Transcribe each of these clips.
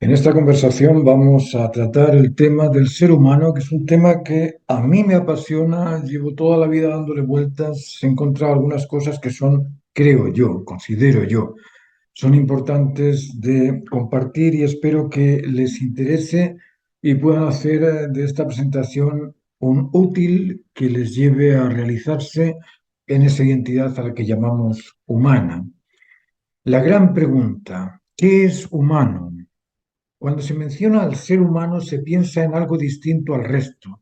En esta conversación vamos a tratar el tema del ser humano, que es un tema que a mí me apasiona. Llevo toda la vida dándole vueltas. He encontrado algunas cosas que son, creo yo, considero yo, son importantes de compartir y espero que les interese y puedan hacer de esta presentación un útil que les lleve a realizarse en esa identidad a la que llamamos humana. La gran pregunta, ¿qué es humano? Cuando se menciona al ser humano se piensa en algo distinto al resto,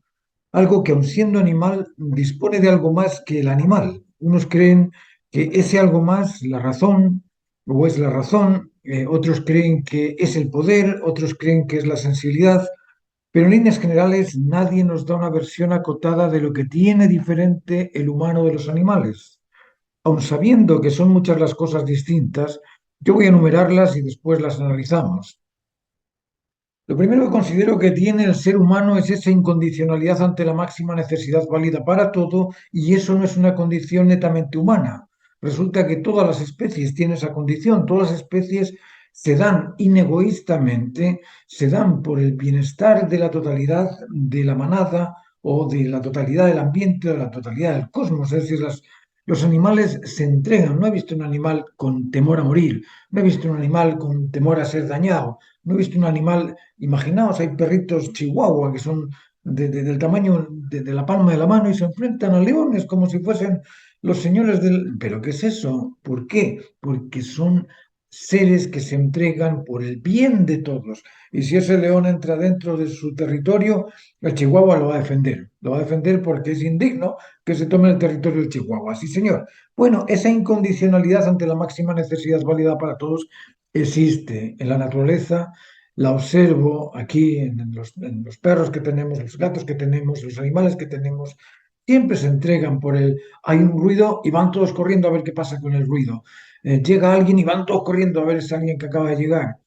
algo que aun siendo animal dispone de algo más que el animal. Unos creen que ese algo más, la razón, o es la razón, otros creen que es el poder, otros creen que es la sensibilidad, pero en líneas generales nadie nos da una versión acotada de lo que tiene diferente el humano de los animales. Aun sabiendo que son muchas las cosas distintas, yo voy a enumerarlas y después las analizamos. Lo primero que considero que tiene el ser humano es esa incondicionalidad ante la máxima necesidad válida para todo, y eso no es una condición netamente humana. Resulta que todas las especies tienen esa condición, todas las especies se dan inegoístamente, se dan por el bienestar de la totalidad de la manada o de la totalidad del ambiente o de la totalidad del cosmos. Es decir, los animales se entregan. No he visto un animal con temor a morir, no he visto un animal con temor a ser dañado, no he visto un animal. Imaginaos, hay perritos chihuahua que son del tamaño de la palma de la mano y se enfrentan a leones como si fuesen los señores del... ¿Pero qué es eso? ¿Por qué? Porque son seres que se entregan por el bien de todos. Y si ese león entra dentro de su territorio, el chihuahua lo va a defender. Lo va a defender porque es indigno que se tome el territorio del chihuahua. Sí, señor. Bueno, esa incondicionalidad ante la máxima necesidad válida para todos existe en la naturaleza. La observo aquí en los perros que tenemos, los gatos que tenemos, los animales que tenemos. Siempre se entregan por el... Hay un ruido y van todos corriendo a ver qué pasa con el ruido. Llega alguien y van todos corriendo a ver si es alguien que acaba de llegar.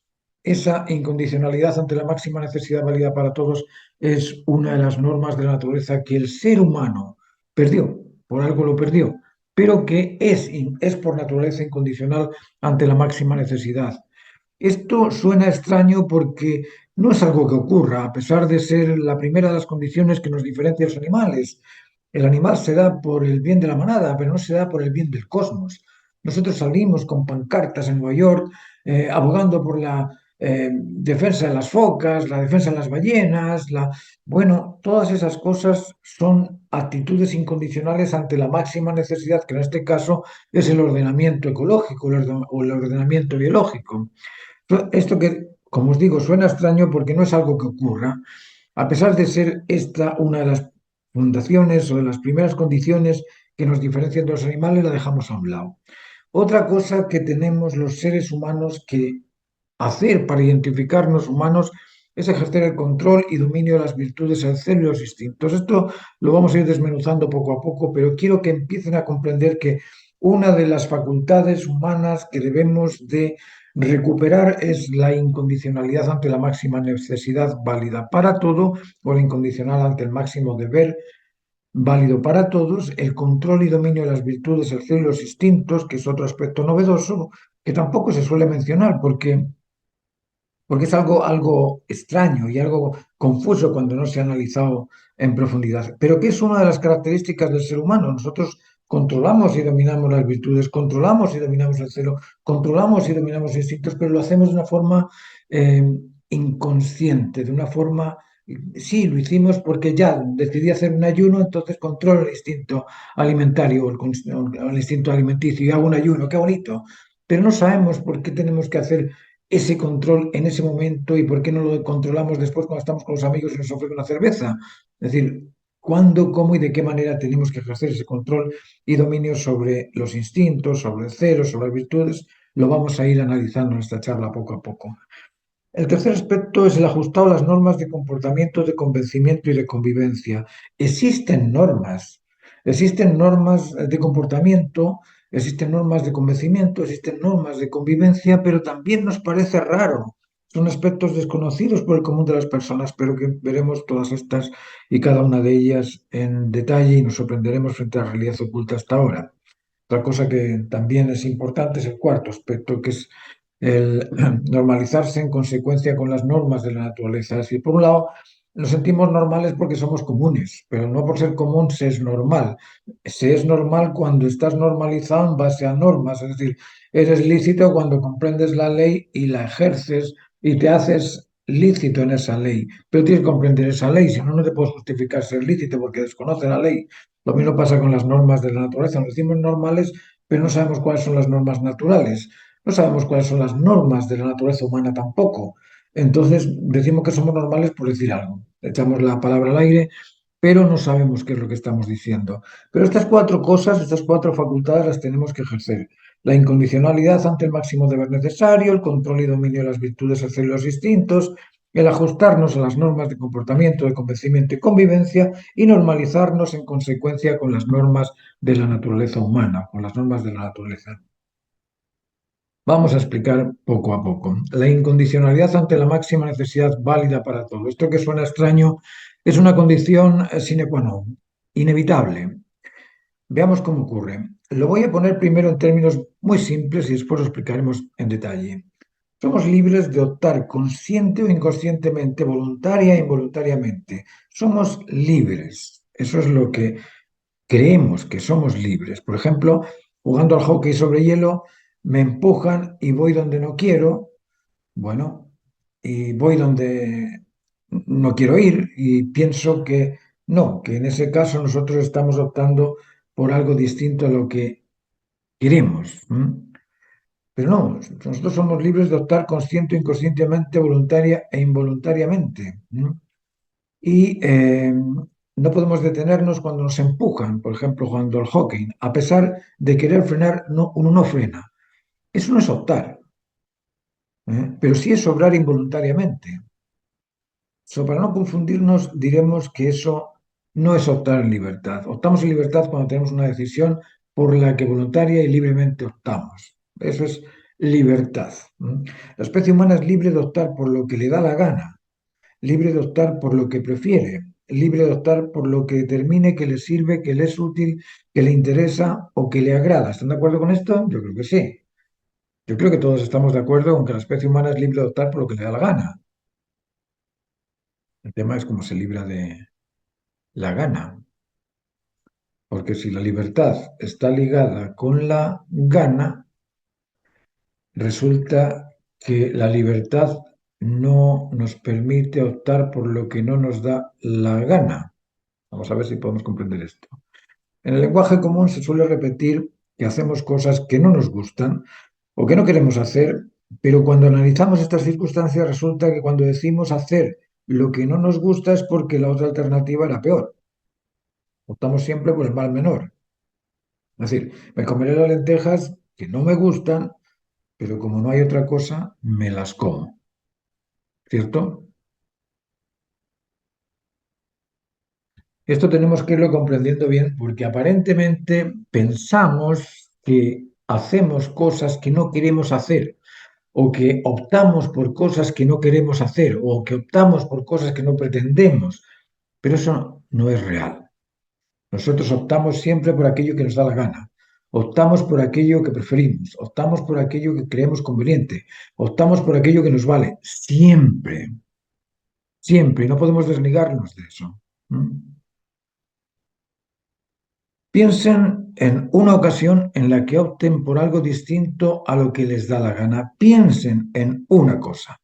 Esa incondicionalidad ante la máxima necesidad válida para todos es una de las normas de la naturaleza que el ser humano perdió, por algo lo perdió, pero que es por naturaleza incondicional ante la máxima necesidad. Esto suena extraño porque no es algo que ocurra, a pesar de ser la primera de las condiciones que nos diferencia de los animales. El animal se da por el bien de la manada, pero no se da por el bien del cosmos. Nosotros salimos con pancartas en Nueva York abogando por la defensa de las focas, la defensa de las ballenas, bueno, todas esas cosas son actitudes incondicionales ante la máxima necesidad, que en este caso es el ordenamiento ecológico o el ordenamiento biológico. Esto que, como os digo, suena extraño porque no es algo que ocurra, a pesar de ser esta una de las fundaciones o de las primeras condiciones que nos diferencian de los animales, la dejamos a un lado. Otra cosa que tenemos los seres humanos que hacer para identificarnos humanos es ejercer el control y dominio de las virtudes, el celo y los instintos. Esto lo vamos a ir desmenuzando poco a poco, pero quiero que empiecen a comprender que una de las facultades humanas que debemos de recuperar es la incondicionalidad ante la máxima necesidad válida para todo, o la incondicional ante el máximo deber válido para todos, el control y dominio de las virtudes, el celo y los instintos, que es otro aspecto novedoso, que tampoco se suele mencionar porque es algo extraño y algo confuso cuando no se ha analizado en profundidad, pero que es una de las características del ser humano. Nosotros controlamos y dominamos las virtudes, controlamos y dominamos el celo, controlamos y dominamos los instintos, pero lo hacemos de una forma eh, inconsciente, de una forma... Sí, lo hicimos porque ya decidí hacer un ayuno, entonces controlo el instinto alimentario o el instinto alimenticio y hago un ayuno, qué bonito, pero no sabemos por qué tenemos que hacer ese control en ese momento y por qué no lo controlamos después cuando estamos con los amigos y nos ofrecen una cerveza. Es decir, cuándo, cómo y de qué manera tenemos que ejercer ese control y dominio sobre los instintos, sobre el celo, sobre las virtudes, lo vamos a ir analizando en esta charla poco a poco. El tercer aspecto es el ajustado a las normas de comportamiento, de convencimiento y de convivencia. Existen normas de comportamiento, existen normas de convencimiento, existen normas de convivencia, pero también nos parece raro. Son aspectos desconocidos por el común de las personas, pero que veremos todas estas y cada una de ellas en detalle y nos sorprenderemos frente a la realidad oculta hasta ahora. Otra cosa que también es importante es el cuarto aspecto, que es el normalizarse en consecuencia con las normas de la naturaleza. Es decir, por un lado, nos sentimos normales porque somos comunes, pero no por ser común se es normal. Se es normal cuando estás normalizado en base a normas, es decir, eres lícito cuando comprendes la ley y la ejerces y te haces lícito en esa ley. Pero tienes que comprender esa ley, si no, no te puedes justificar ser lícito porque desconoces la ley. Lo mismo pasa con las normas de la naturaleza. Nos decimos normales, pero no sabemos cuáles son las normas naturales. No sabemos cuáles son las normas de la naturaleza humana tampoco. Entonces decimos que somos normales por decir algo. Echamos la palabra al aire, pero no sabemos qué es lo que estamos diciendo. Pero estas cuatro cosas, estas cuatro facultades las tenemos que ejercer. La incondicionalidad ante el máximo deber necesario, el control y dominio de las virtudes hacia los instintos, el ajustarnos a las normas de comportamiento, de convencimiento y convivencia y normalizarnos en consecuencia con las normas de la naturaleza humana, con las normas de la naturaleza. Vamos a explicar poco a poco. La incondicionalidad ante la máxima necesidad válida para todo. Esto que suena extraño es una condición sine qua non, inevitable. Veamos cómo ocurre. Lo voy a poner primero en términos muy simples y después lo explicaremos en detalle. Somos libres de optar consciente o inconscientemente, voluntaria e involuntariamente. Somos libres. Eso es lo que creemos que somos libres. Por ejemplo, jugando al hockey sobre hielo, me empujan y voy donde no quiero, bueno, y voy donde no quiero ir y pienso que no, que en ese caso nosotros estamos optando por algo distinto a lo que queremos. ¿M? Pero no, nosotros somos libres de optar consciente o inconscientemente, voluntaria e involuntariamente. ¿M? Y no podemos detenernos cuando nos empujan, por ejemplo, jugando al hockey. A pesar de querer frenar, no, uno no frena. Eso no es optar, pero sí es obrar involuntariamente. So, para no confundirnos, diremos que eso no es optar en libertad. Optamos en libertad cuando tenemos una decisión por la que voluntaria y libremente optamos. Eso es libertad. La especie humana es libre de optar por lo que le da la gana, libre de optar por lo que prefiere, libre de optar por lo que determine que le sirve, que le es útil, que le interesa o que le agrada. ¿Están de acuerdo con esto? Yo creo que sí. Yo creo que todos estamos de acuerdo con que la especie humana es libre de optar por lo que le da la gana. El tema es cómo se libra de la gana. Porque si la libertad está ligada con la gana, resulta que la libertad no nos permite optar por lo que no nos da la gana. Vamos a ver si podemos comprender esto. En el lenguaje común se suele repetir que hacemos cosas que no nos gustan o que no queremos hacer, pero cuando analizamos estas circunstancias resulta que cuando decimos hacer lo que no nos gusta es porque la otra alternativa era peor. Optamos siempre por el mal menor. Es decir, me comeré las lentejas que no me gustan, pero como no hay otra cosa, me las como. ¿Cierto? Esto tenemos que irlo comprendiendo bien porque aparentemente pensamos que hacemos cosas que no queremos hacer o que optamos por cosas que no queremos hacer o que optamos por cosas que no pretendemos, pero eso no es real. Nosotros optamos siempre por aquello que nos da la gana, optamos por aquello que preferimos, optamos por aquello que creemos conveniente, optamos por aquello que nos vale, siempre, siempre, y no podemos desligarnos de eso. ¿Mm? Piensen en una ocasión en la que opten por algo distinto a lo que les da la gana. Piensen en una cosa,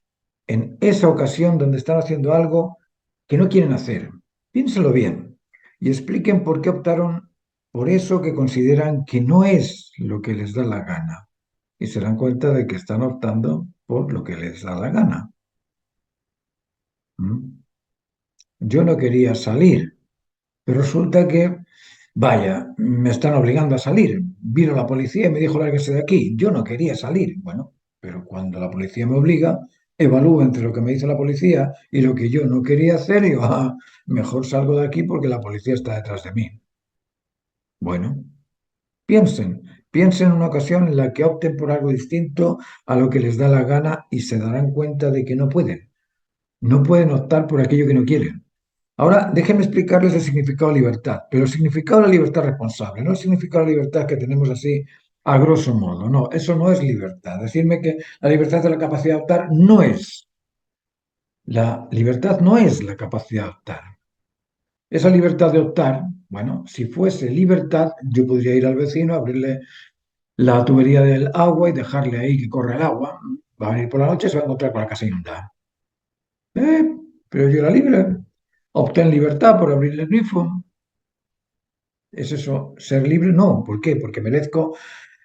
en esa ocasión donde están haciendo algo que no quieren hacer. Piénsenlo bien y expliquen por qué optaron por eso que consideran que no es lo que les da la gana. Y se dan cuenta de que están optando por lo que les da la gana. ¿Mm? Yo no quería salir, pero resulta que, vaya, me están obligando a salir. Vino la policía y me dijo, lárguese de aquí. Yo no quería salir. Bueno, pero cuando la policía me obliga, evalúo entre lo que me dice la policía y lo que yo no quería hacer y digo, ah, mejor salgo de aquí porque la policía está detrás de mí. Bueno, piensen, piensen en una ocasión en la que opten por algo distinto a lo que les da la gana y se darán cuenta de que no pueden. No pueden optar por aquello que no quieren. Ahora, déjenme explicarles el significado de libertad, pero el significado de la libertad responsable, no el significado de la libertad que tenemos así A grosso modo, no, eso no es libertad. Decirme que la libertad es la capacidad de optar no es. La libertad no es la capacidad de optar. Esa libertad de optar, bueno, si fuese libertad, yo podría ir al vecino, abrirle la tubería del agua y dejarle ahí que corra el agua. Va a venir por la noche y se va a encontrar con la casa inundada. Eh, pero yo era libre. Opté en libertad por abrirle el grifo. ¿Es eso ser libre? No. ¿Por qué? Porque merezco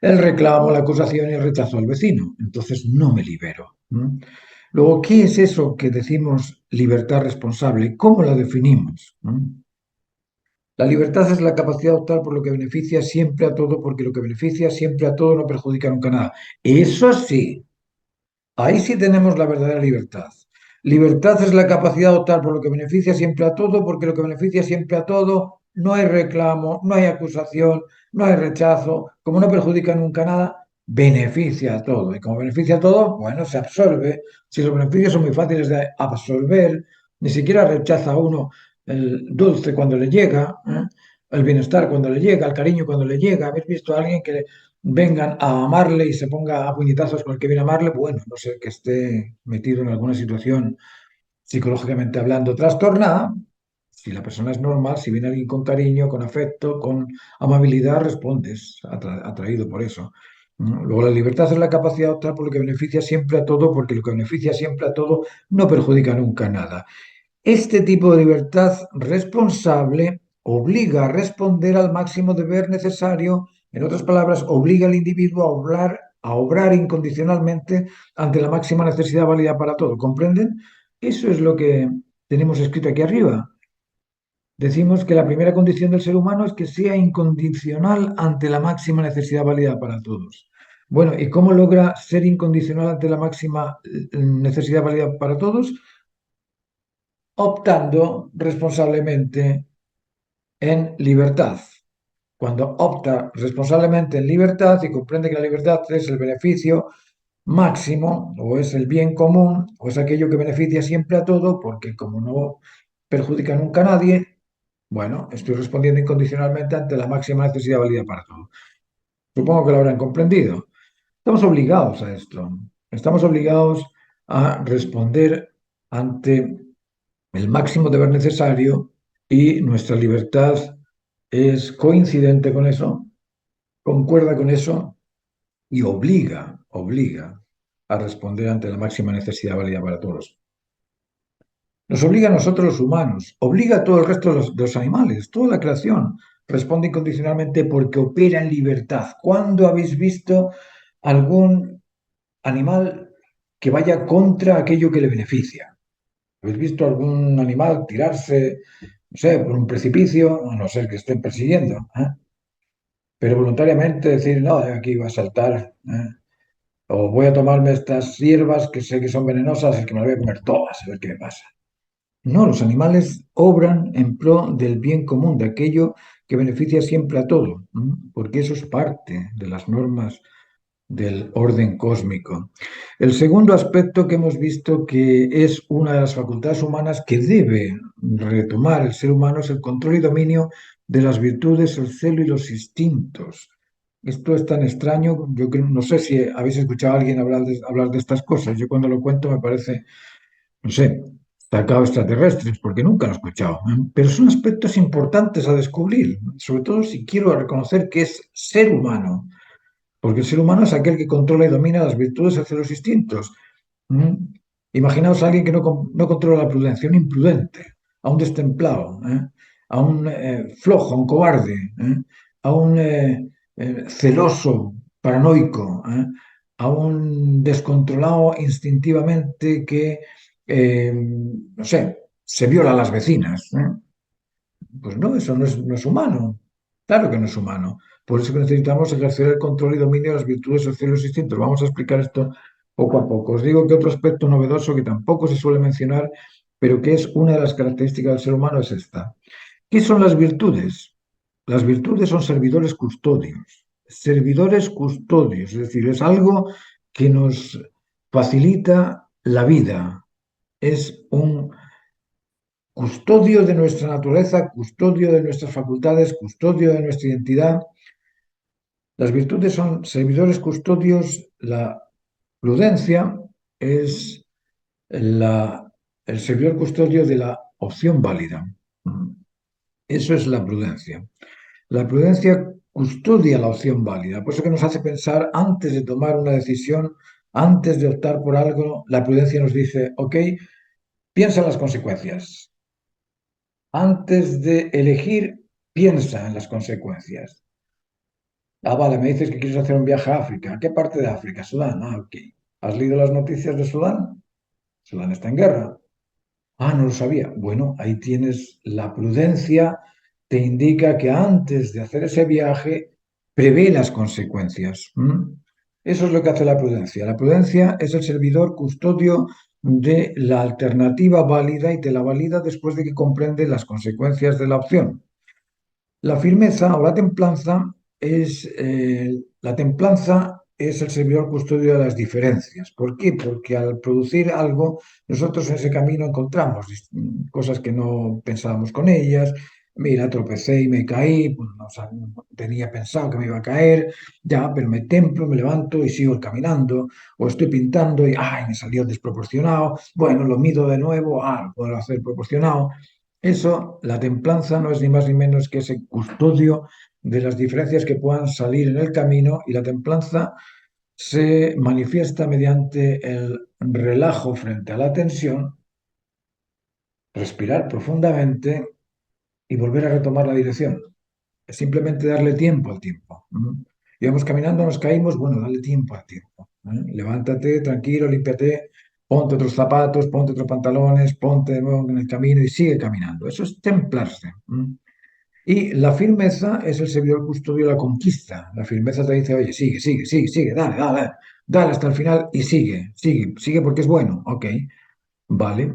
el reclamo, la acusación y el rechazo al vecino. Entonces no me libero. ¿Mm? Luego, ¿qué es eso que decimos libertad responsable? ¿Cómo la definimos? ¿Mm? La libertad es la capacidad de optar por lo que beneficia siempre a todo, porque lo que beneficia siempre a todo no perjudica nunca nada. Eso sí, ahí sí tenemos la verdadera libertad. Libertad es la capacidad de optar por lo que beneficia siempre a todo, porque lo que beneficia siempre a todo, no hay reclamo, no hay acusación, no hay rechazo. Como no perjudica nunca nada, beneficia a todo. Y como beneficia a todo, bueno, se absorbe. Si los beneficios son muy fáciles de absorber, ni siquiera rechaza uno el dulce cuando le llega, ¿eh? El bienestar cuando le llega, el cariño cuando le llega. ¿Habéis visto a alguien que vengan a amarle y se ponga a puñetazos con el que viene a amarle? Bueno, no sé, que esté metido en alguna situación psicológicamente hablando trastornada. Si la persona es normal, si viene alguien con cariño, con afecto, con amabilidad, respondes, atraído por eso. Luego, la libertad es la capacidad de optar por lo que beneficia siempre a todo, porque lo que beneficia siempre a todo no perjudica nunca nada. Este tipo de libertad responsable obliga a responder al máximo deber necesario, en otras palabras, obliga al individuo a obrar incondicionalmente ante la máxima necesidad válida para todo. ¿Comprenden? Eso es lo que tenemos escrito aquí arriba. Decimos que la primera condición del ser humano es que sea incondicional ante la máxima necesidad válida para todos. Bueno, ¿y cómo logra ser incondicional ante la máxima necesidad válida para todos? Optando responsablemente en libertad. Cuando opta responsablemente en libertad y comprende que la libertad es el beneficio máximo o es el bien común o es aquello que beneficia siempre a todo, porque como no perjudica nunca a nadie, bueno, estoy respondiendo incondicionalmente ante la máxima necesidad válida para todo. Supongo que lo habrán comprendido. Estamos obligados a esto. Estamos obligados a responder ante el máximo deber necesario y nuestra libertad es coincidente con eso, concuerda con eso y obliga a responder ante la máxima necesidad válida para todos. Nos obliga a nosotros los humanos, obliga a todo el resto de los animales, toda la creación. Responde incondicionalmente porque opera en libertad. ¿Cuándo habéis visto algún animal que vaya contra aquello que le beneficia? ¿Habéis visto algún animal tirarse, no sé, por un precipicio, a no ser que estén persiguiendo? Pero voluntariamente decir, no, de aquí va a saltar, o voy a tomarme estas hierbas que sé que son venenosas y que me las voy a comer todas, a ver qué me pasa. No, los animales obran en pro del bien común, de aquello que beneficia siempre a todo, porque eso es parte de las normas del orden cósmico. El segundo aspecto que hemos visto que es una de las facultades humanas que debe retomar el ser humano es el control y dominio de las virtudes, el celo y los instintos. Esto es tan extraño, yo creo, no sé si habéis escuchado a alguien hablar de estas cosas. Yo cuando lo cuento me parece, no sé, sacado extraterrestres, porque nunca lo he escuchado. Pero son aspectos importantes a descubrir, sobre todo si quiero reconocer que es ser humano, porque el ser humano es aquel que controla y domina las virtudes hacia los instintos. ¿Mm? Imaginaos a alguien que no controla la prudencia, un imprudente, a un destemplado, a un flojo, a un cobarde, a un celoso, paranoico, a un descontrolado instintivamente que, no sé, se viola a las vecinas. Pues no, eso no es humano. Claro que no es humano. Por eso que necesitamos ejercer el control y dominio de las virtudes sociales y los instintos. Vamos a explicar esto poco a poco. Os digo que otro aspecto novedoso que tampoco se suele mencionar, pero que es una de las características del ser humano, es esta. ¿Qué son las virtudes? Las virtudes son servidores custodios. Servidores custodios, es decir, es algo que nos facilita la vida. Es un custodio de nuestra naturaleza, custodio de nuestras facultades, custodio de nuestra identidad. Las virtudes son servidores custodios, la prudencia es el servidor custodio de la opción válida. Eso es la prudencia. La prudencia custodia la opción válida, por eso que nos hace pensar antes de tomar una decisión, antes de optar por algo, la prudencia nos dice, ok, piensa en las consecuencias. Antes de elegir, piensa en las consecuencias. Ah, vale, me dices que quieres hacer un viaje a África. ¿A qué parte de África? Sudán. Ah, ok. ¿Has leído las noticias de Sudán? Sudán está en guerra. Ah, no lo sabía. Bueno, ahí tienes la prudencia, te indica que antes de hacer ese viaje, prevé las consecuencias. ¿M? Eso es lo que hace la prudencia. La prudencia es el servidor custodio de la alternativa válida y te la valida después de que comprende las consecuencias de la opción. La firmeza o la templanza es el servidor custodio de las diferencias. ¿Por qué? Porque al producir algo, nosotros en ese camino encontramos cosas que no pensábamos con ellas. Mira, tropecé y me caí, pues, no, o sea, no tenía pensado que me iba a caer, ya, pero me templo, me levanto y sigo caminando. O estoy pintando y, ay, me salió desproporcionado. Bueno, lo mido de nuevo, lo puedo hacer proporcionado. Eso, la templanza no es ni más ni menos que ese custodio de las diferencias que puedan salir en el camino y la templanza se manifiesta mediante el relajo frente a la tensión, respirar profundamente y volver a retomar la dirección. Es simplemente darle tiempo al tiempo. Íbamos caminando, nos caímos, bueno, dale tiempo al tiempo. Levántate, tranquilo, límpiate, ponte otros zapatos, ponte otros pantalones, ponte de nuevo en el camino y sigue caminando. Eso es templarse. Y la firmeza es el servidor custodio de la conquista. La firmeza te dice, oye, sigue, sigue, sigue, sigue, dale, dale, dale hasta el final y sigue, sigue, sigue porque es bueno. Ok, vale.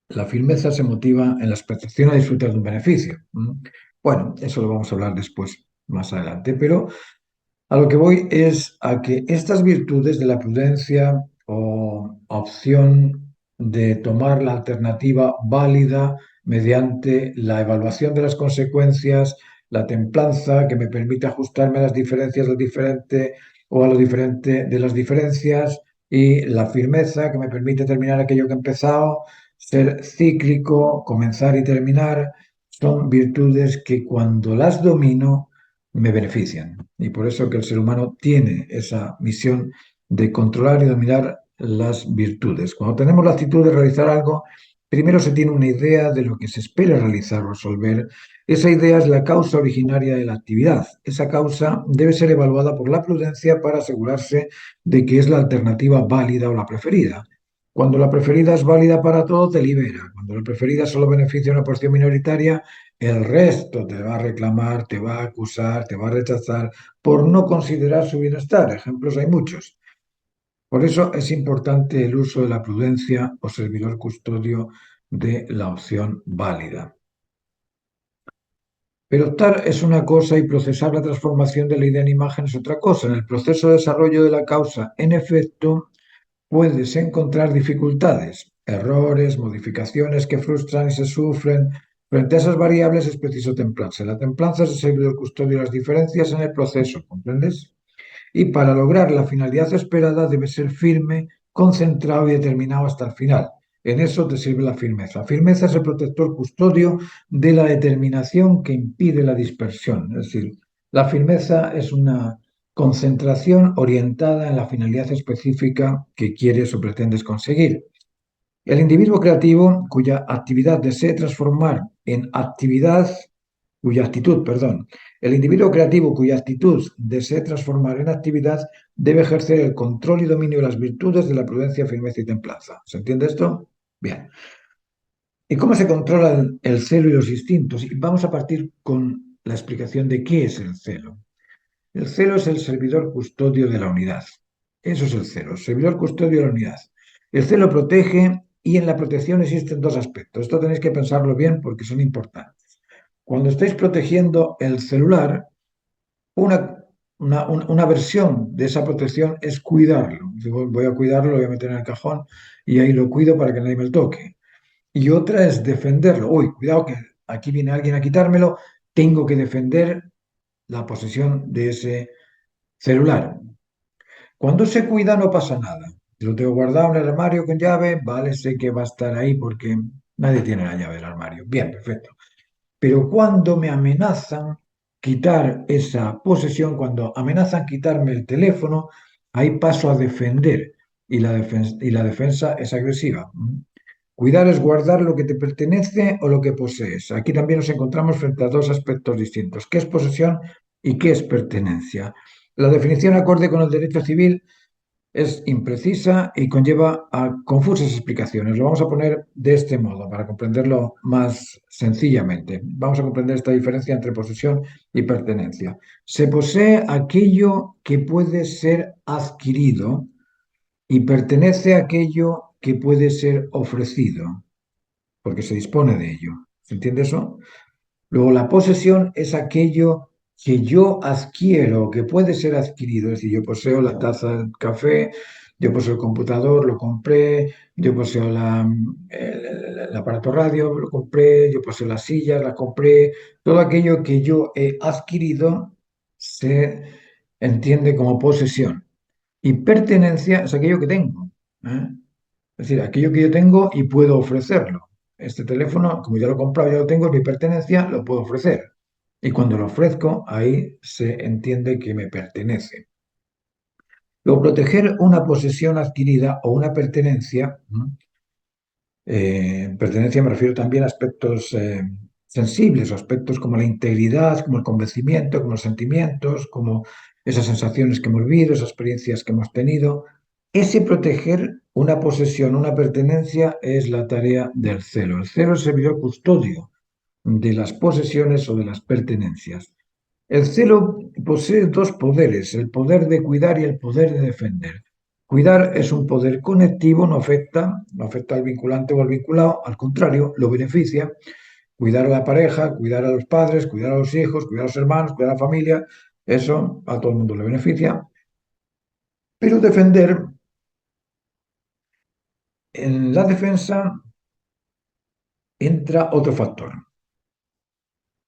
La firmeza se motiva en la expectación a disfrutar de un beneficio. Bueno, eso lo vamos a hablar después, más adelante, pero a lo que voy es a que estas virtudes de la prudencia o opción de tomar la alternativa válida mediante la evaluación de las consecuencias, la templanza que me permite ajustarme a las diferencias del diferente o a lo diferente de las diferencias y la firmeza que me permite terminar aquello que he empezado, ser cíclico, comenzar y terminar, son virtudes que cuando las domino me benefician. Y por eso que el ser humano tiene esa misión de controlar y dominar las virtudes. Cuando tenemos la actitud de realizar algo, primero se tiene una idea de lo que se espera realizar o resolver. Esa idea es la causa originaria de la actividad. Esa causa debe ser evaluada por la prudencia para asegurarse de que es la alternativa válida o la preferida. Cuando la preferida es válida para todo, te libera. Cuando la preferida solo beneficia a una porción minoritaria, el resto te va a reclamar, te va a acusar, te va a rechazar por no considerar su bienestar. Ejemplos hay muchos. Por eso es importante el uso de la prudencia o servidor custodio de la opción válida. Pero optar es una cosa y procesar la transformación de la idea en imagen es otra cosa. En el proceso de desarrollo de la causa, en efecto, puedes encontrar dificultades, errores, modificaciones que frustran y se sufren. Frente a esas variables es preciso templarse. La templanza es el servidor custodio de las diferencias en el proceso, ¿comprendes? Y para lograr la finalidad esperada debe ser firme, concentrado y determinado hasta el final. En eso te sirve la firmeza. La firmeza es el protector custodio de la determinación que impide la dispersión. Es decir, la firmeza es una concentración orientada en la finalidad específica que quieres o pretendes conseguir. El individuo creativo cuya actividad desee transformar en actividad, cuya actitud, perdón, el individuo creativo cuya actitud desee transformar en actividad debe ejercer el control y dominio de las virtudes de la prudencia, firmeza y templanza. ¿Se entiende esto? Bien. ¿Y cómo se controla el celo y los instintos? Y vamos a partir con la explicación de qué es el celo. El celo es el servidor custodio de la unidad. Eso es el celo, el servidor custodio de la unidad. El celo protege y en la protección existen dos aspectos. Esto tenéis que pensarlo bien porque son importantes. Cuando estáis protegiendo el celular, una versión de esa protección es cuidarlo. Digo, voy a cuidarlo, lo voy a meter en el cajón y ahí lo cuido para que nadie me lo toque. Y otra es defenderlo. Uy, cuidado que aquí viene alguien a quitármelo, tengo que defender la posesión de ese Celular. Cuando se cuida no pasa nada. Lo tengo guardado en el armario con llave, vale, sé que va a estar ahí porque nadie tiene la llave del armario. Bien, perfecto. Pero cuando me amenazan quitar esa posesión, cuando amenazan quitarme el teléfono, ahí paso a defender y la defensa es agresiva. Cuidar es guardar lo que te pertenece o lo que posees. Aquí también nos encontramos frente a dos aspectos distintos. ¿Qué es posesión y qué es pertenencia? La definición acorde con el derecho civil es imprecisa y conlleva a confusas explicaciones. Lo vamos a poner de este modo para comprenderlo más sencillamente. Vamos a comprender esta diferencia entre posesión y pertenencia. Se posee aquello que puede ser adquirido y pertenece a aquello que puede ser ofrecido, porque se dispone de ello. ¿Se entiende eso? Luego, la posesión es aquello que yo adquiero, que puede ser adquirido. Es decir, yo poseo la taza del café, yo poseo el computador, lo compré, yo poseo el aparato radio, lo compré, yo poseo las sillas, las compré. Todo aquello que yo he adquirido se entiende como posesión. Y pertenencia es aquello que tengo. ¿Eh? Es decir, aquello que yo tengo y puedo ofrecerlo. Este teléfono, como ya lo he comprado, ya lo tengo, es mi pertenencia, lo puedo ofrecer. Y cuando lo ofrezco, ahí se entiende que me pertenece. Luego, proteger una posesión adquirida o una pertenencia, ¿no? Pertenencia me refiero también a aspectos sensibles, o aspectos como la integridad, como el convencimiento, como los sentimientos, como esas sensaciones que hemos vivido, esas experiencias que hemos tenido. Ese proteger una posesión, una pertenencia, es la tarea del celo. El celo es el servidor custodio de las posesiones o de las pertenencias. El celo posee dos poderes, el poder de cuidar y el poder de defender. Cuidar es un poder conectivo, no afecta al vinculante o al vinculado, al contrario, lo beneficia. Cuidar a la pareja, cuidar a los padres, cuidar a los hijos, cuidar a los hermanos, cuidar a la familia, eso a todo el mundo le beneficia. Pero defender, en la defensa entra otro factor.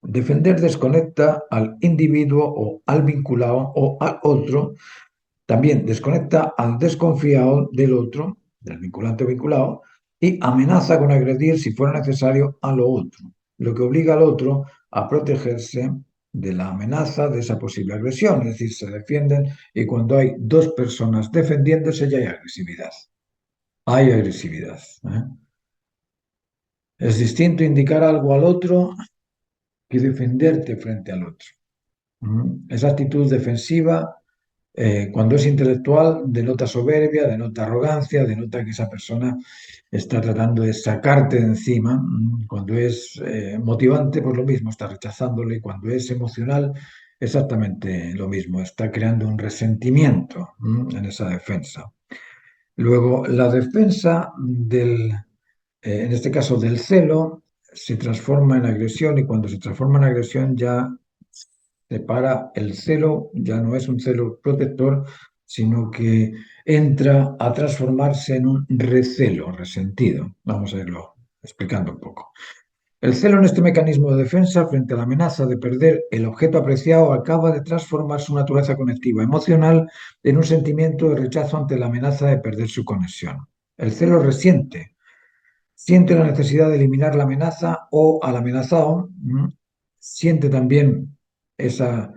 Defender desconecta al individuo o al vinculado o al otro. También desconecta al desconfiado del otro, del vinculante o vinculado, y amenaza con agredir si fuera necesario a lo otro, lo que obliga al otro a protegerse de la amenaza de esa posible agresión, es decir, se defienden y cuando hay dos personas defendiéndose ya hay agresividad. Hay agresividad. ¿Eh? Es distinto indicar algo al otro que defenderte frente al otro. Esa actitud defensiva, cuando es intelectual, denota soberbia, denota arrogancia, denota que esa persona está tratando de sacarte de encima. Cuando es motivante, pues lo mismo, está rechazándole. Cuando es emocional, exactamente lo mismo, está creando un resentimiento en esa defensa. Luego, la defensa en este caso del celo, se transforma en agresión y cuando se transforma en agresión ya separa el celo, ya no es un celo protector, sino que entra a transformarse en un recelo, resentido. Vamos a irlo explicando un poco. El celo en este mecanismo de defensa frente a la amenaza de perder el objeto apreciado acaba de transformar su naturaleza conectiva emocional en un sentimiento de rechazo ante la amenaza de perder su conexión. El celo resiente, siente la necesidad de eliminar la amenaza o al amenazado, siente también esa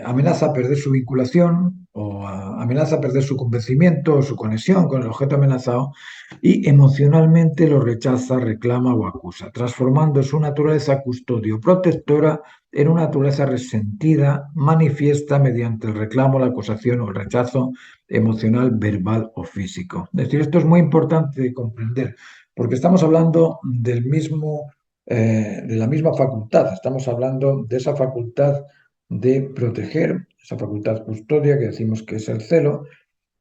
amenaza a perder su vinculación o amenaza a perder su convencimiento o su conexión con el objeto amenazado y emocionalmente lo rechaza, reclama o acusa, transformando su naturaleza custodio protectora en una naturaleza resentida, manifiesta mediante el reclamo, la acusación o el rechazo emocional, verbal o físico. Es decir, esto es muy importante de comprender porque estamos hablando de la misma facultad, estamos hablando de esa facultad de proteger, esa facultad custodia que decimos que es el celo,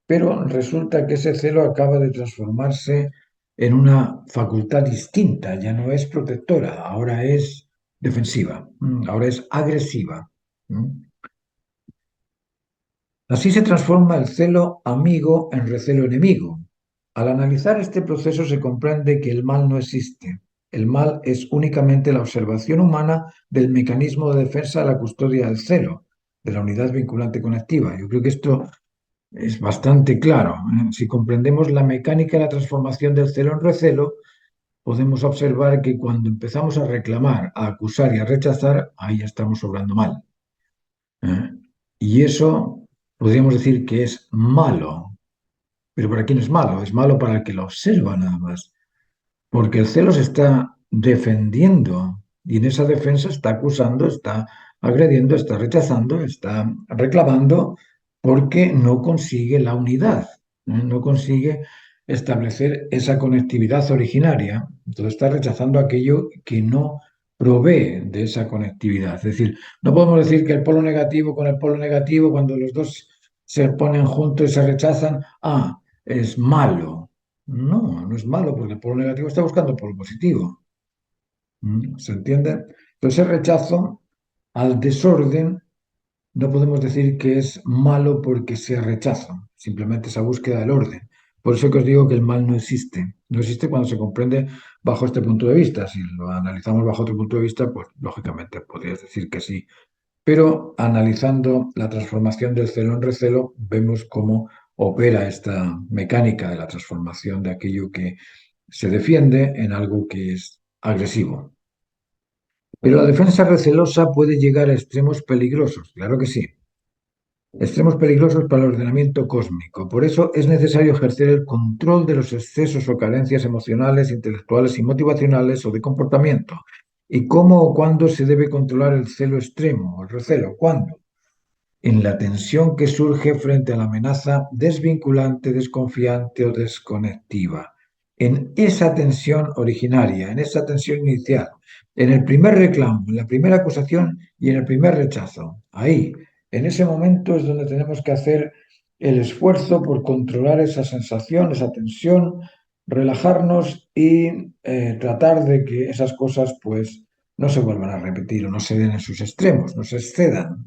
pero resulta que ese celo acaba de transformarse en una facultad distinta, ya no es protectora, ahora es defensiva, ahora es agresiva. Así se transforma el celo amigo en recelo enemigo. Al analizar este proceso se comprende que el mal no existe. El mal es únicamente la observación humana del mecanismo de defensa de la custodia del celo. de la unidad vinculante conectiva. Yo creo que esto es bastante claro, ¿eh? Si comprendemos la mecánica de la transformación del celo en recelo, podemos observar que cuando empezamos a reclamar, a acusar y a rechazar, ahí ya estamos obrando mal, ¿eh? Y eso podríamos decir que es malo. Pero ¿para quién es malo? Es malo para el que lo observa nada más. Porque el celo se está defendiendo y en esa defensa está acusando, está agrediendo, está rechazando, está reclamando porque no consigue la unidad, ¿eh? No consigue establecer esa conectividad originaria. Entonces está rechazando aquello que no provee de esa conectividad. Es decir, no podemos decir que el polo negativo con el polo negativo, cuando los dos se ponen juntos y se rechazan, es malo. No, no es malo, porque el polo negativo está buscando el polo positivo. ¿Se entiende? Entonces, ese rechazo al desorden no podemos decir que es malo porque sea rechazo, simplemente esa búsqueda del orden. Por eso que os digo que el mal no existe. No existe cuando se comprende bajo este punto de vista. Si lo analizamos bajo otro punto de vista, pues lógicamente podrías decir que sí. Pero analizando la transformación del celo en recelo, vemos cómo opera esta mecánica de la transformación de aquello que se defiende en algo que es agresivo. Pero la defensa recelosa puede llegar a extremos peligrosos, claro que sí. Extremos peligrosos para el ordenamiento cósmico. Por eso es necesario ejercer el control de los excesos o carencias emocionales, intelectuales y motivacionales o de comportamiento. ¿Y cómo o cuándo se debe controlar el celo extremo o el recelo? ¿Cuándo? En la tensión que surge frente a la amenaza desvinculante, desconfiante o desconectiva. En esa tensión originaria, en esa tensión inicial, en el primer reclamo, en la primera acusación y en el primer rechazo. Ahí, en ese momento es donde tenemos que hacer el esfuerzo por controlar esa sensación, esa tensión, relajarnos y tratar de que esas cosas pues no se vuelvan a repetir o no se den en sus extremos, no se excedan.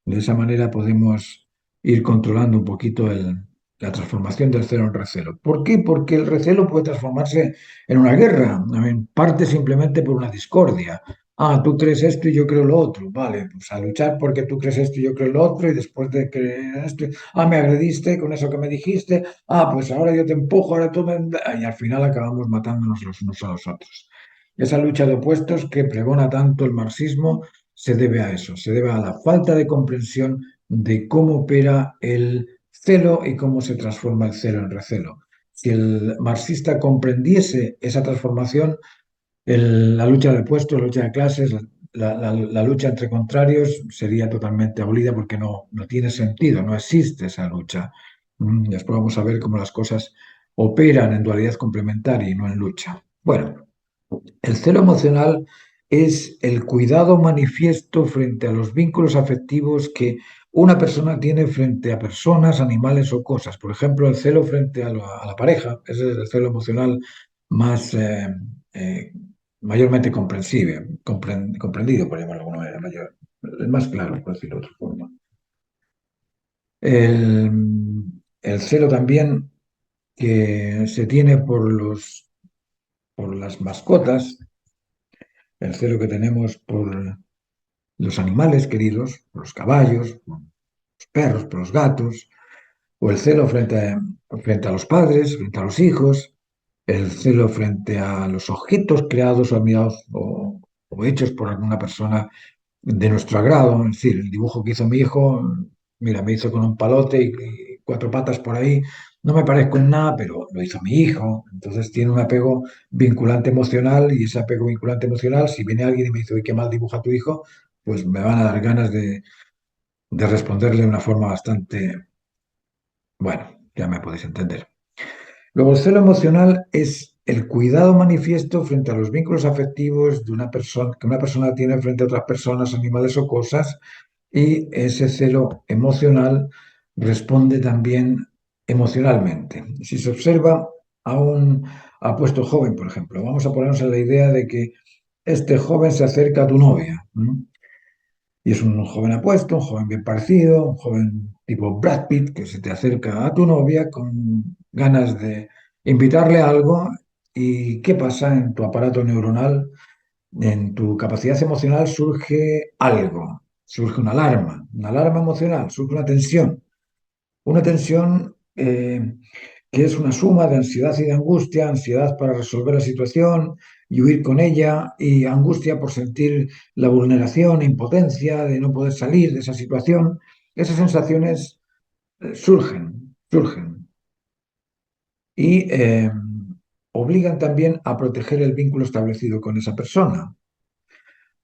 De esa manera podemos ir controlando un poquito la transformación del celo en recelo. ¿Por qué? Porque el recelo puede transformarse en una guerra, parte simplemente por una discordia. Tú crees esto y yo creo lo otro. Vale, pues a luchar porque tú crees esto y yo creo lo otro, y después de creer esto, me agrediste con eso que me dijiste, pues ahora yo te empujo, ahora tú me... Y al final acabamos matándonos los unos a los otros. Esa lucha de opuestos que pregona tanto el marxismo se debe a eso, se debe a la falta de comprensión de cómo opera el celo y cómo se transforma el celo en recelo. Si el marxista comprendiese esa transformación, la lucha de puestos, la lucha de clases, la lucha entre contrarios sería totalmente abolida porque no tiene sentido, no existe esa lucha. Después vamos a ver cómo las cosas operan en dualidad complementaria y no en lucha. Bueno, el celo emocional es el cuidado manifiesto frente a los vínculos afectivos que una persona tiene frente a personas, animales o cosas. Por ejemplo, el celo frente a la pareja, ese es el celo emocional más eh, mayormente comprendido, por llamarlo de alguna manera, el más claro, por decirlo de otra forma. El, el celo también que se tiene por las mascotas, el celo que tenemos por los animales queridos, por los caballos, por los perros, por los gatos, o el celo frente a los padres, frente a los hijos, el celo frente a los objetos creados o admirados o hechos por alguna persona de nuestro agrado. Es decir, el dibujo que hizo mi hijo, mira, me hizo con un palote y cuatro patas por ahí. No me parezco en nada, pero lo hizo mi hijo. Entonces tiene un apego vinculante emocional y ese apego vinculante emocional, si viene alguien y me dice, uy, qué mal dibuja tu hijo, pues me van a dar ganas de responderle de una forma bastante, bueno, ya me podéis entender. Luego, el celo emocional es el cuidado manifiesto frente a los vínculos afectivos de una persona, que una persona tiene frente a otras personas, animales o cosas, y ese celo emocional responde también emocionalmente. Si se observa a un apuesto joven, por ejemplo, vamos a ponernos en la idea de que este joven se acerca a tu novia, ¿no? Y es un joven apuesto, un joven bien parecido, un joven tipo Brad Pitt que se te acerca a tu novia con ganas de invitarle a algo. ¿Y qué pasa en tu aparato neuronal? En tu capacidad emocional surge algo. surge una alarma emocional, surge una tensión que es una suma de ansiedad y de angustia, ansiedad para resolver la situación y huir con ella, y angustia por sentir la vulneración, impotencia de no poder salir de esa situación. Esas sensaciones surgen y obligan también a proteger el vínculo establecido con esa persona,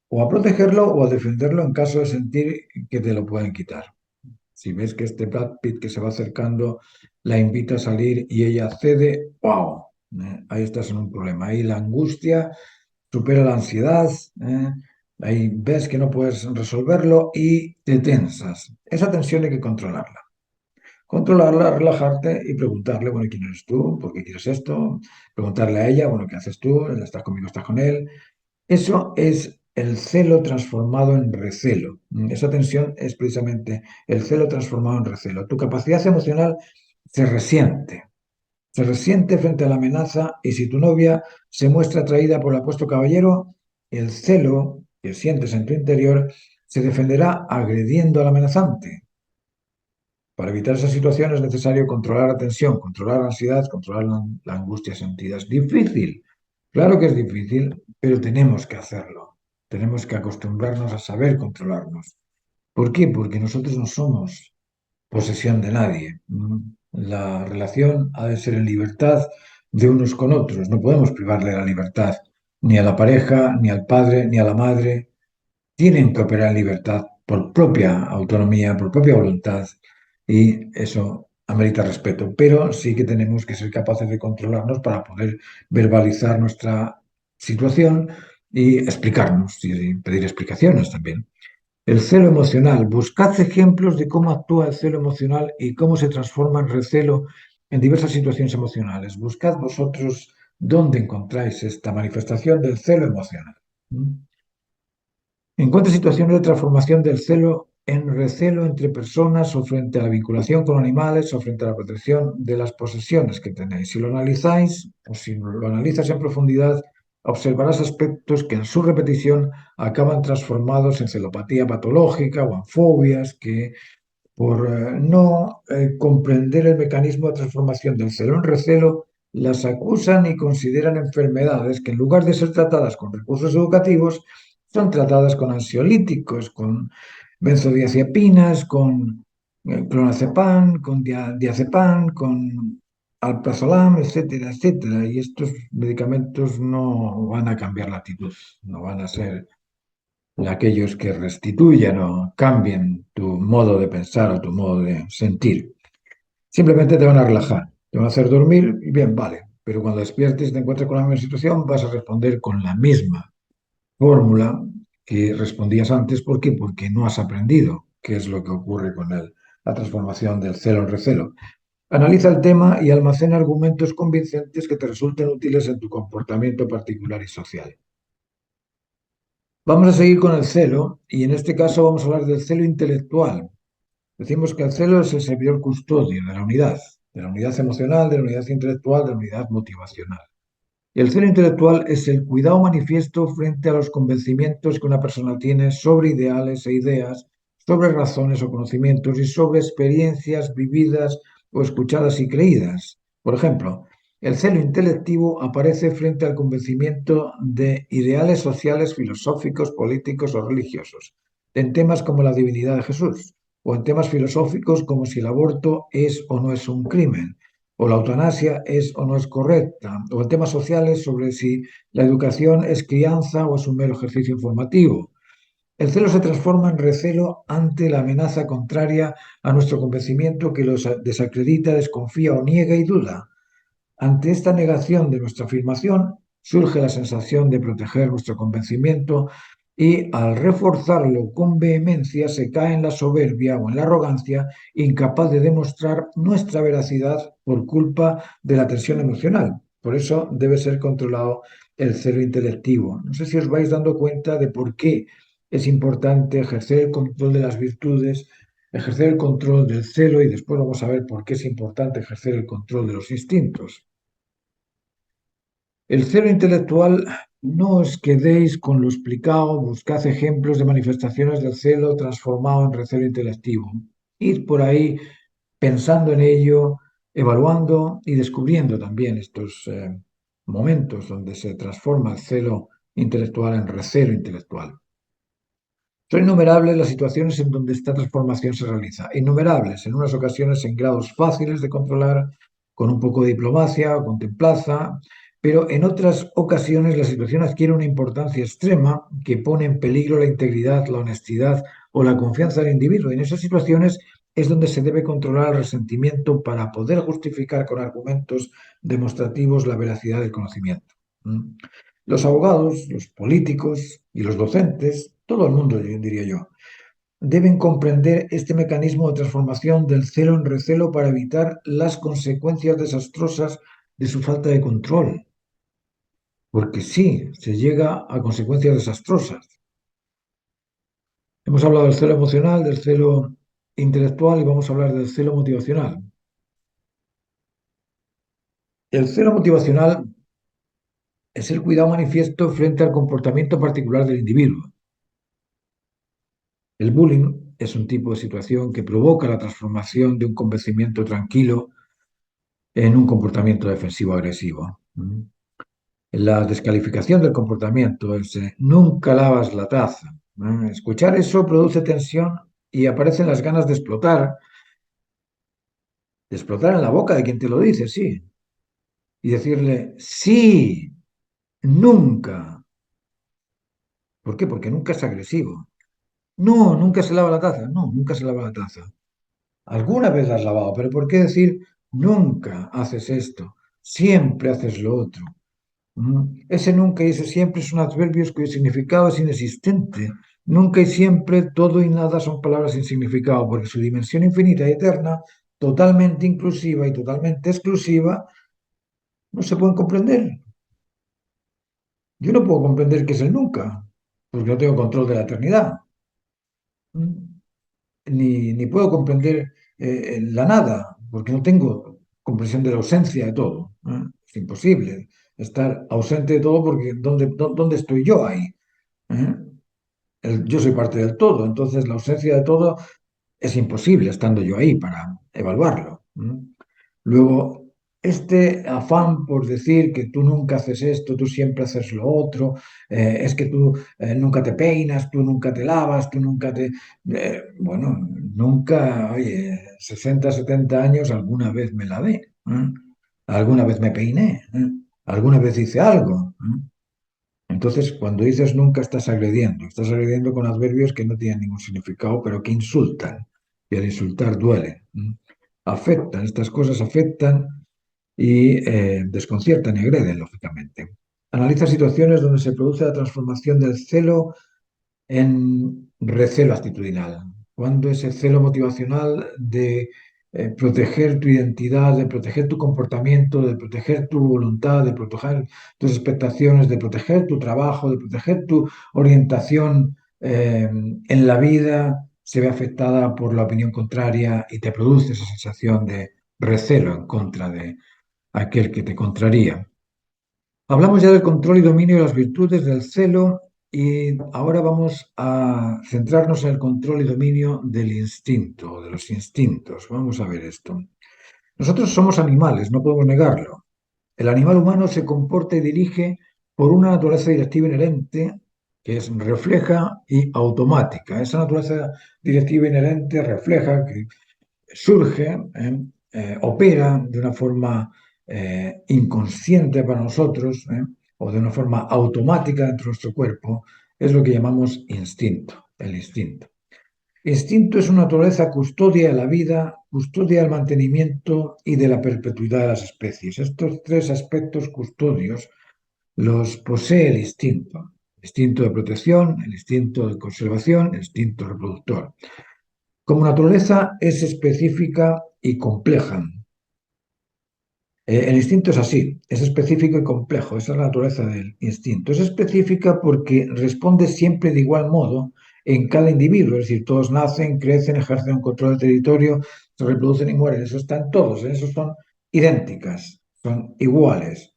o a protegerlo o a defenderlo en caso de sentir que te lo pueden quitar. Si ves que este Brad Pitt que se va acercando la invita a salir y ella cede, ¡wow! Ahí estás en un problema. Ahí la angustia supera la ansiedad, ¿eh? Ahí ves que no puedes resolverlo y te tensas. Esa tensión hay que controlarla. Controlarla, relajarte y preguntarle, bueno, ¿quién eres tú? ¿Por qué quieres esto? Preguntarle a ella, bueno, ¿qué haces tú? ¿Estás conmigo? ¿Estás con él? Eso es el celo transformado en recelo. Esa tensión es precisamente el celo transformado en recelo. Tu capacidad emocional se resiente, se resiente frente a la amenaza, y si tu novia se muestra atraída por el apuesto caballero, el celo que sientes en tu interior se defenderá agrediendo al amenazante. Para evitar esa situación es necesario controlar la tensión, controlar la ansiedad, controlar la angustia sentida. Es difícil, claro que es difícil, pero tenemos que hacerlo. Tenemos que acostumbrarnos a saber controlarnos. ¿Por qué? Porque nosotros no somos posesión de nadie. La relación ha de ser en libertad de unos con otros. No podemos privarle la libertad ni a la pareja, ni al padre, ni a la madre. Tienen que operar en libertad por propia autonomía, por propia voluntad, y eso amerita respeto. Pero sí que tenemos que ser capaces de controlarnos para poder verbalizar nuestra situación y explicarnos y pedir explicaciones también. El celo emocional. Buscad ejemplos de cómo actúa el celo emocional y cómo se transforma en recelo en diversas situaciones emocionales. Buscad vosotros dónde encontráis esta manifestación del celo emocional. ¿Mm? Encuentra situaciones de transformación del celo en recelo entre personas, o frente a la vinculación con animales, o frente a la protección de las posesiones que tenéis. Si lo analizáis, o si lo analizas en profundidad, observarás aspectos que en su repetición acaban transformados en celopatía patológica o en fobias que, por no comprender el mecanismo de transformación del celo en recelo, las acusan y consideran enfermedades que, en lugar de ser tratadas con recursos educativos, son tratadas con ansiolíticos, con benzodiazepinas, con clonazepam, con diazepam, con alprazolam, etcétera, etcétera. Y estos medicamentos no van a cambiar la actitud, no van a ser aquellos que restituyan o cambien tu modo de pensar o tu modo de sentir. Simplemente te van a relajar, te van a hacer dormir y bien, vale. Pero cuando despiertes y te encuentres con la misma situación, vas a responder con la misma fórmula que respondías antes. ¿Por qué? Porque no has aprendido qué es lo que ocurre con la transformación del celo en recelo. Analiza el tema y almacena argumentos convincentes que te resulten útiles en tu comportamiento particular y social. Vamos a seguir con el celo, y en este caso vamos a hablar del celo intelectual. Decimos que el celo es el servidor custodio de la unidad emocional, de la unidad intelectual, de la unidad motivacional. Y el celo intelectual es el cuidado manifiesto frente a los convencimientos que una persona tiene sobre ideales e ideas, sobre razones o conocimientos y sobre experiencias vividas o escuchadas y creídas. Por ejemplo, el celo intelectivo aparece frente al convencimiento de ideales sociales, filosóficos, políticos o religiosos, en temas como la divinidad de Jesús, o en temas filosóficos como si el aborto es o no es un crimen, o la eutanasia es o no es correcta, o en temas sociales sobre si la educación es crianza o es un mero ejercicio informativo. El celo se transforma en recelo ante la amenaza contraria a nuestro convencimiento, que los desacredita, desconfía o niega y duda. Ante esta negación de nuestra afirmación, surge la sensación de proteger nuestro convencimiento, y al reforzarlo con vehemencia se cae en la soberbia o en la arrogancia, incapaz de demostrar nuestra veracidad por culpa de la tensión emocional. Por eso debe ser controlado el celo intelectivo. No sé si os vais dando cuenta de por qué es importante ejercer el control de las virtudes, ejercer el control del celo, y después vamos a ver por qué es importante ejercer el control de los instintos. El celo intelectual, no os quedéis con lo explicado, buscad ejemplos de manifestaciones del celo transformado en recelo intelectivo. Id por ahí pensando en ello, evaluando y descubriendo también estos momentos donde se transforma el celo intelectual en recelo intelectual. Son innumerables las situaciones en donde esta transformación se realiza, innumerables, en unas ocasiones en grados fáciles de controlar, con un poco de diplomacia o con templaza, pero en otras ocasiones la situación adquiere una importancia extrema que pone en peligro la integridad, la honestidad o la confianza del individuo. Y en esas situaciones es donde se debe controlar el resentimiento para poder justificar con argumentos demostrativos la veracidad del conocimiento. ¿Mm? Los abogados, los políticos y los docentes, todo el mundo, diría yo, deben comprender este mecanismo de transformación del celo en recelo para evitar las consecuencias desastrosas de su falta de control. Porque sí, se llega a consecuencias desastrosas. Hemos hablado del celo emocional, del celo intelectual y vamos a hablar del celo motivacional. El celo motivacional es el cuidado manifiesto frente al comportamiento particular del individuo. El bullying es un tipo de situación que provoca la transformación de un convencimiento tranquilo en un comportamiento defensivo agresivo. La descalificación del comportamiento, nunca lavas la taza. Escuchar eso produce tensión y aparecen las ganas de explotar en la boca de quien te lo dice, sí, y decirle, sí, nunca. ¿Por qué? Porque nunca es agresivo. No, nunca se lava la taza. No, nunca se lava la taza. Alguna vez la has lavado, pero ¿por qué decir nunca haces esto? Siempre haces lo otro. Ese nunca y ese siempre son adverbios cuyo significado es inexistente. Nunca y siempre, todo y nada son palabras sin significado, porque su dimensión infinita y eterna, totalmente inclusiva y totalmente exclusiva, no se pueden comprender. Yo no puedo comprender qué es el nunca, porque no tengo control de la eternidad. ¿Mm? Ni puedo comprender la nada, porque no tengo comprensión de la ausencia de todo. Es imposible estar ausente de todo porque ¿dónde estoy yo ahí? ¿Eh? Yo soy parte del todo, entonces la ausencia de todo es imposible estando yo ahí para evaluarlo. Luego, este afán por decir que tú nunca haces esto, tú siempre haces lo otro, es que tú nunca te peinas, tú nunca te lavas, tú nunca te... bueno, nunca, oye, 60, 70 años alguna vez me lavé, alguna vez me peiné, alguna vez hice algo. Entonces, cuando dices nunca, estás agrediendo con adverbios que no tienen ningún significado, pero que insultan. Y al insultar duele. Afectan, estas cosas afectan y desconciertan y agreden, lógicamente. Analiza situaciones donde se produce la transformación del celo en recelo actitudinal. Cuando ese celo motivacional de proteger tu identidad, de proteger tu comportamiento, de proteger tu voluntad, de proteger tus expectaciones, de proteger tu trabajo, de proteger tu orientación en la vida, se ve afectada por la opinión contraria y te produce esa sensación de recelo en contra de aquel que te contraría. Hablamos ya del control y dominio de las virtudes del celo y ahora vamos a centrarnos en el control y dominio del instinto, de los instintos. Vamos a ver esto. Nosotros somos animales, no podemos negarlo. El animal humano se comporta y dirige por una naturaleza directiva inherente que es refleja y automática. Esa naturaleza directiva inherente refleja que surge, opera de una forma inconsciente para nosotros, o de una forma automática dentro de nuestro cuerpo, es lo que llamamos instinto, el instinto. Instinto es una naturaleza custodia de la vida, custodia del mantenimiento y de la perpetuidad de las especies. Estos tres aspectos custodios los posee el instinto. El instinto de protección, el instinto de conservación, el instinto reproductor. Como naturaleza es específica y compleja. El instinto es así, es específico y complejo, esa es la naturaleza del instinto. Es específica porque responde siempre de igual modo en cada individuo, es decir, todos nacen, crecen, ejercen un control del territorio, se reproducen y mueren, eso están todos, en eso son idénticas, son iguales.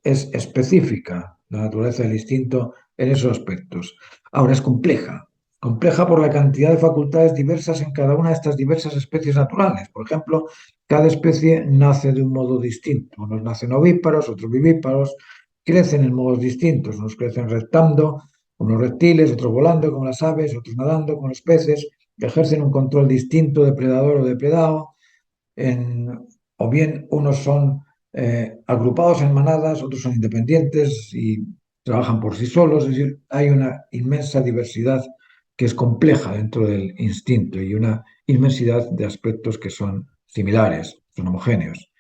Es específica la naturaleza del instinto en esos aspectos. Ahora es compleja, compleja por la cantidad de facultades diversas en cada una de estas diversas especies naturales. Por ejemplo, cada especie nace de un modo distinto. Unos nacen ovíparos, otros vivíparos, crecen en modos distintos. Unos crecen reptando, como los reptiles, otros volando, como las aves, otros nadando, como los peces, que ejercen un control distinto, depredador o depredado o bien unos son agrupados en manadas, otros son independientes y trabajan por sí solos. Es decir, hay una inmensa diversidad que es compleja dentro del instinto y una inmensidad de aspectos que son similares, son homogéneos.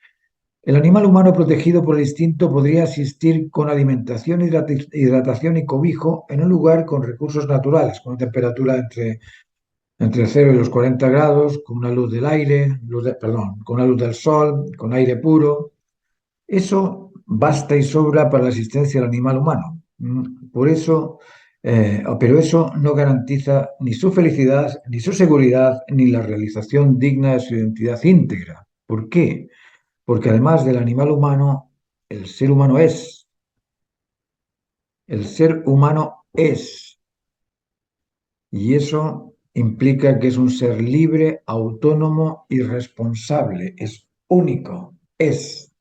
El animal humano protegido por el instinto podría existir con alimentación, hidratación y cobijo en un lugar con recursos naturales, con una temperatura entre el 0 y los 40 grados, con una luz del aire, perdón, con una luz del sol, con aire puro. Eso basta y sobra para la existencia del animal humano. Por eso, pero eso no garantiza ni su felicidad, ni su seguridad, ni la realización digna de su identidad íntegra. ¿Por qué? Porque además del animal humano, el ser humano es. El ser humano es. Y eso implica que es un ser libre, autónomo y responsable. Es único, es.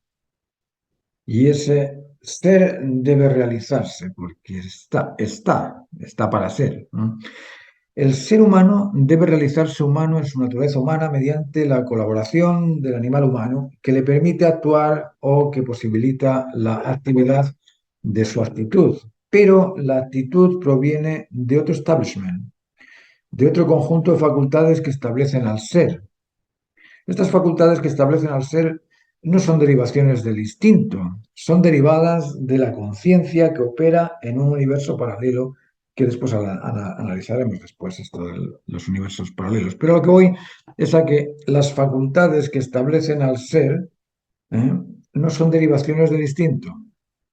Y ese ser debe realizarse porque está para ser, ¿no? El ser humano debe realizarse humano en su naturaleza humana mediante la colaboración del animal humano que le permite actuar o que posibilita la actividad de su actitud. Pero la actitud proviene de otro establishment, de otro conjunto de facultades que establecen al ser. Estas facultades que establecen al ser no son derivaciones del instinto, son derivadas de la conciencia que opera en un universo paralelo que después analizaremos después esto de los universos paralelos. Pero lo que voy es a que las facultades que establecen al ser ¿eh? No son derivaciones del instinto,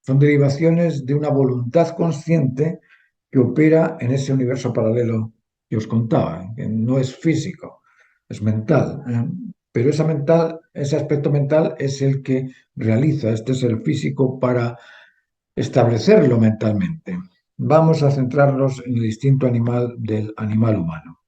son derivaciones de una voluntad consciente que opera en ese universo paralelo que os contaba, que no es físico, es mental. Pero ese aspecto mental es el que realiza este ser físico para establecerlo mentalmente. Vamos a centrarnos en el instinto animal del animal humano.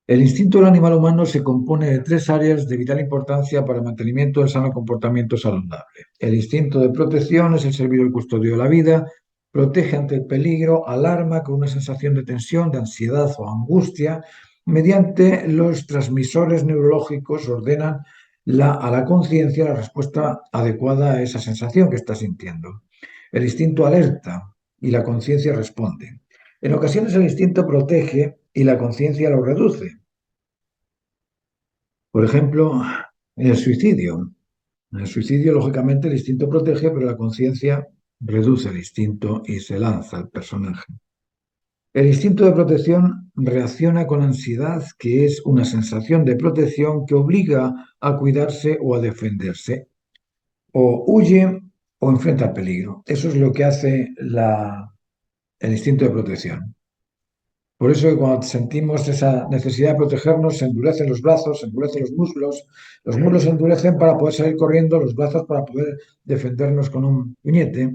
El instinto del animal humano se compone de tres áreas de vital importancia para el mantenimiento del sano comportamiento saludable. El instinto de protección es el servidor custodio de la vida, protege ante el peligro, alarma con una sensación de tensión, de ansiedad o angustia. Mediante los transmisores neurológicos ordenan a la conciencia la respuesta adecuada a esa sensación que está sintiendo. El instinto alerta y la conciencia responde. En ocasiones el instinto protege y la conciencia lo reduce. Por ejemplo, en el suicidio. En el suicidio, lógicamente, el instinto protege, pero la conciencia reduce el instinto y se lanza al personaje. El instinto de protección reacciona con ansiedad, que es una sensación de protección que obliga a cuidarse o a defenderse. O huye o enfrenta el peligro. Eso es lo que hace el instinto de protección. Por eso cuando sentimos esa necesidad de protegernos, se endurecen los brazos, se endurecen los muslos se endurecen para poder salir corriendo, los brazos para poder defendernos con un puñete.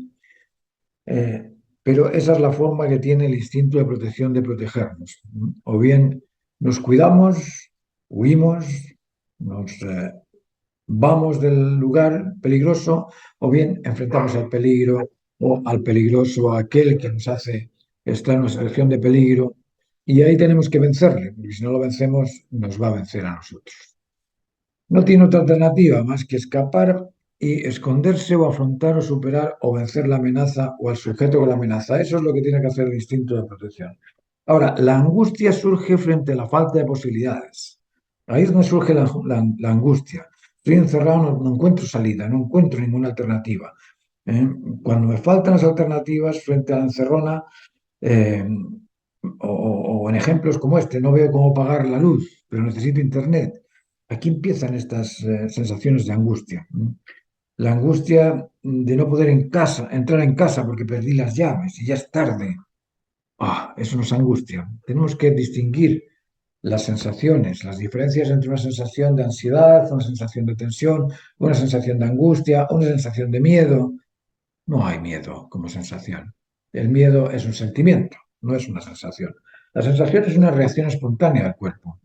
Pero esa es la forma que tiene el instinto de protección de protegernos. O bien nos cuidamos, huimos, nos vamos del lugar peligroso, o bien enfrentamos al peligro o al peligroso, a aquel que nos hace estar en una situación de peligro. Y ahí tenemos que vencerle, porque si no lo vencemos, nos va a vencer a nosotros. No tiene otra alternativa más que escapar y esconderse o afrontar o superar o vencer la amenaza o al sujeto con la amenaza. Eso es lo que tiene que hacer el instinto de protección. Ahora, la angustia surge frente a la falta de posibilidades. Ahí es donde surge la angustia. Estoy encerrado, no encuentro salida, no encuentro ninguna alternativa. ¿eh? Cuando me faltan las alternativas frente a la encerrona, eh, o en ejemplos como este, no veo cómo pagar la luz, pero necesito internet. Aquí empiezan estas sensaciones de angustia. La angustia de no poder entrar en casa porque perdí las llaves y ya es tarde. Eso nos angustia. Tenemos que distinguir. las sensaciones, las diferencias entre una sensación de ansiedad, una sensación de tensión, una sensación de angustia, una sensación de miedo. No hay miedo como sensación. El miedo es un sentimiento, no es una sensación. La sensación es una reacción espontánea del cuerpo.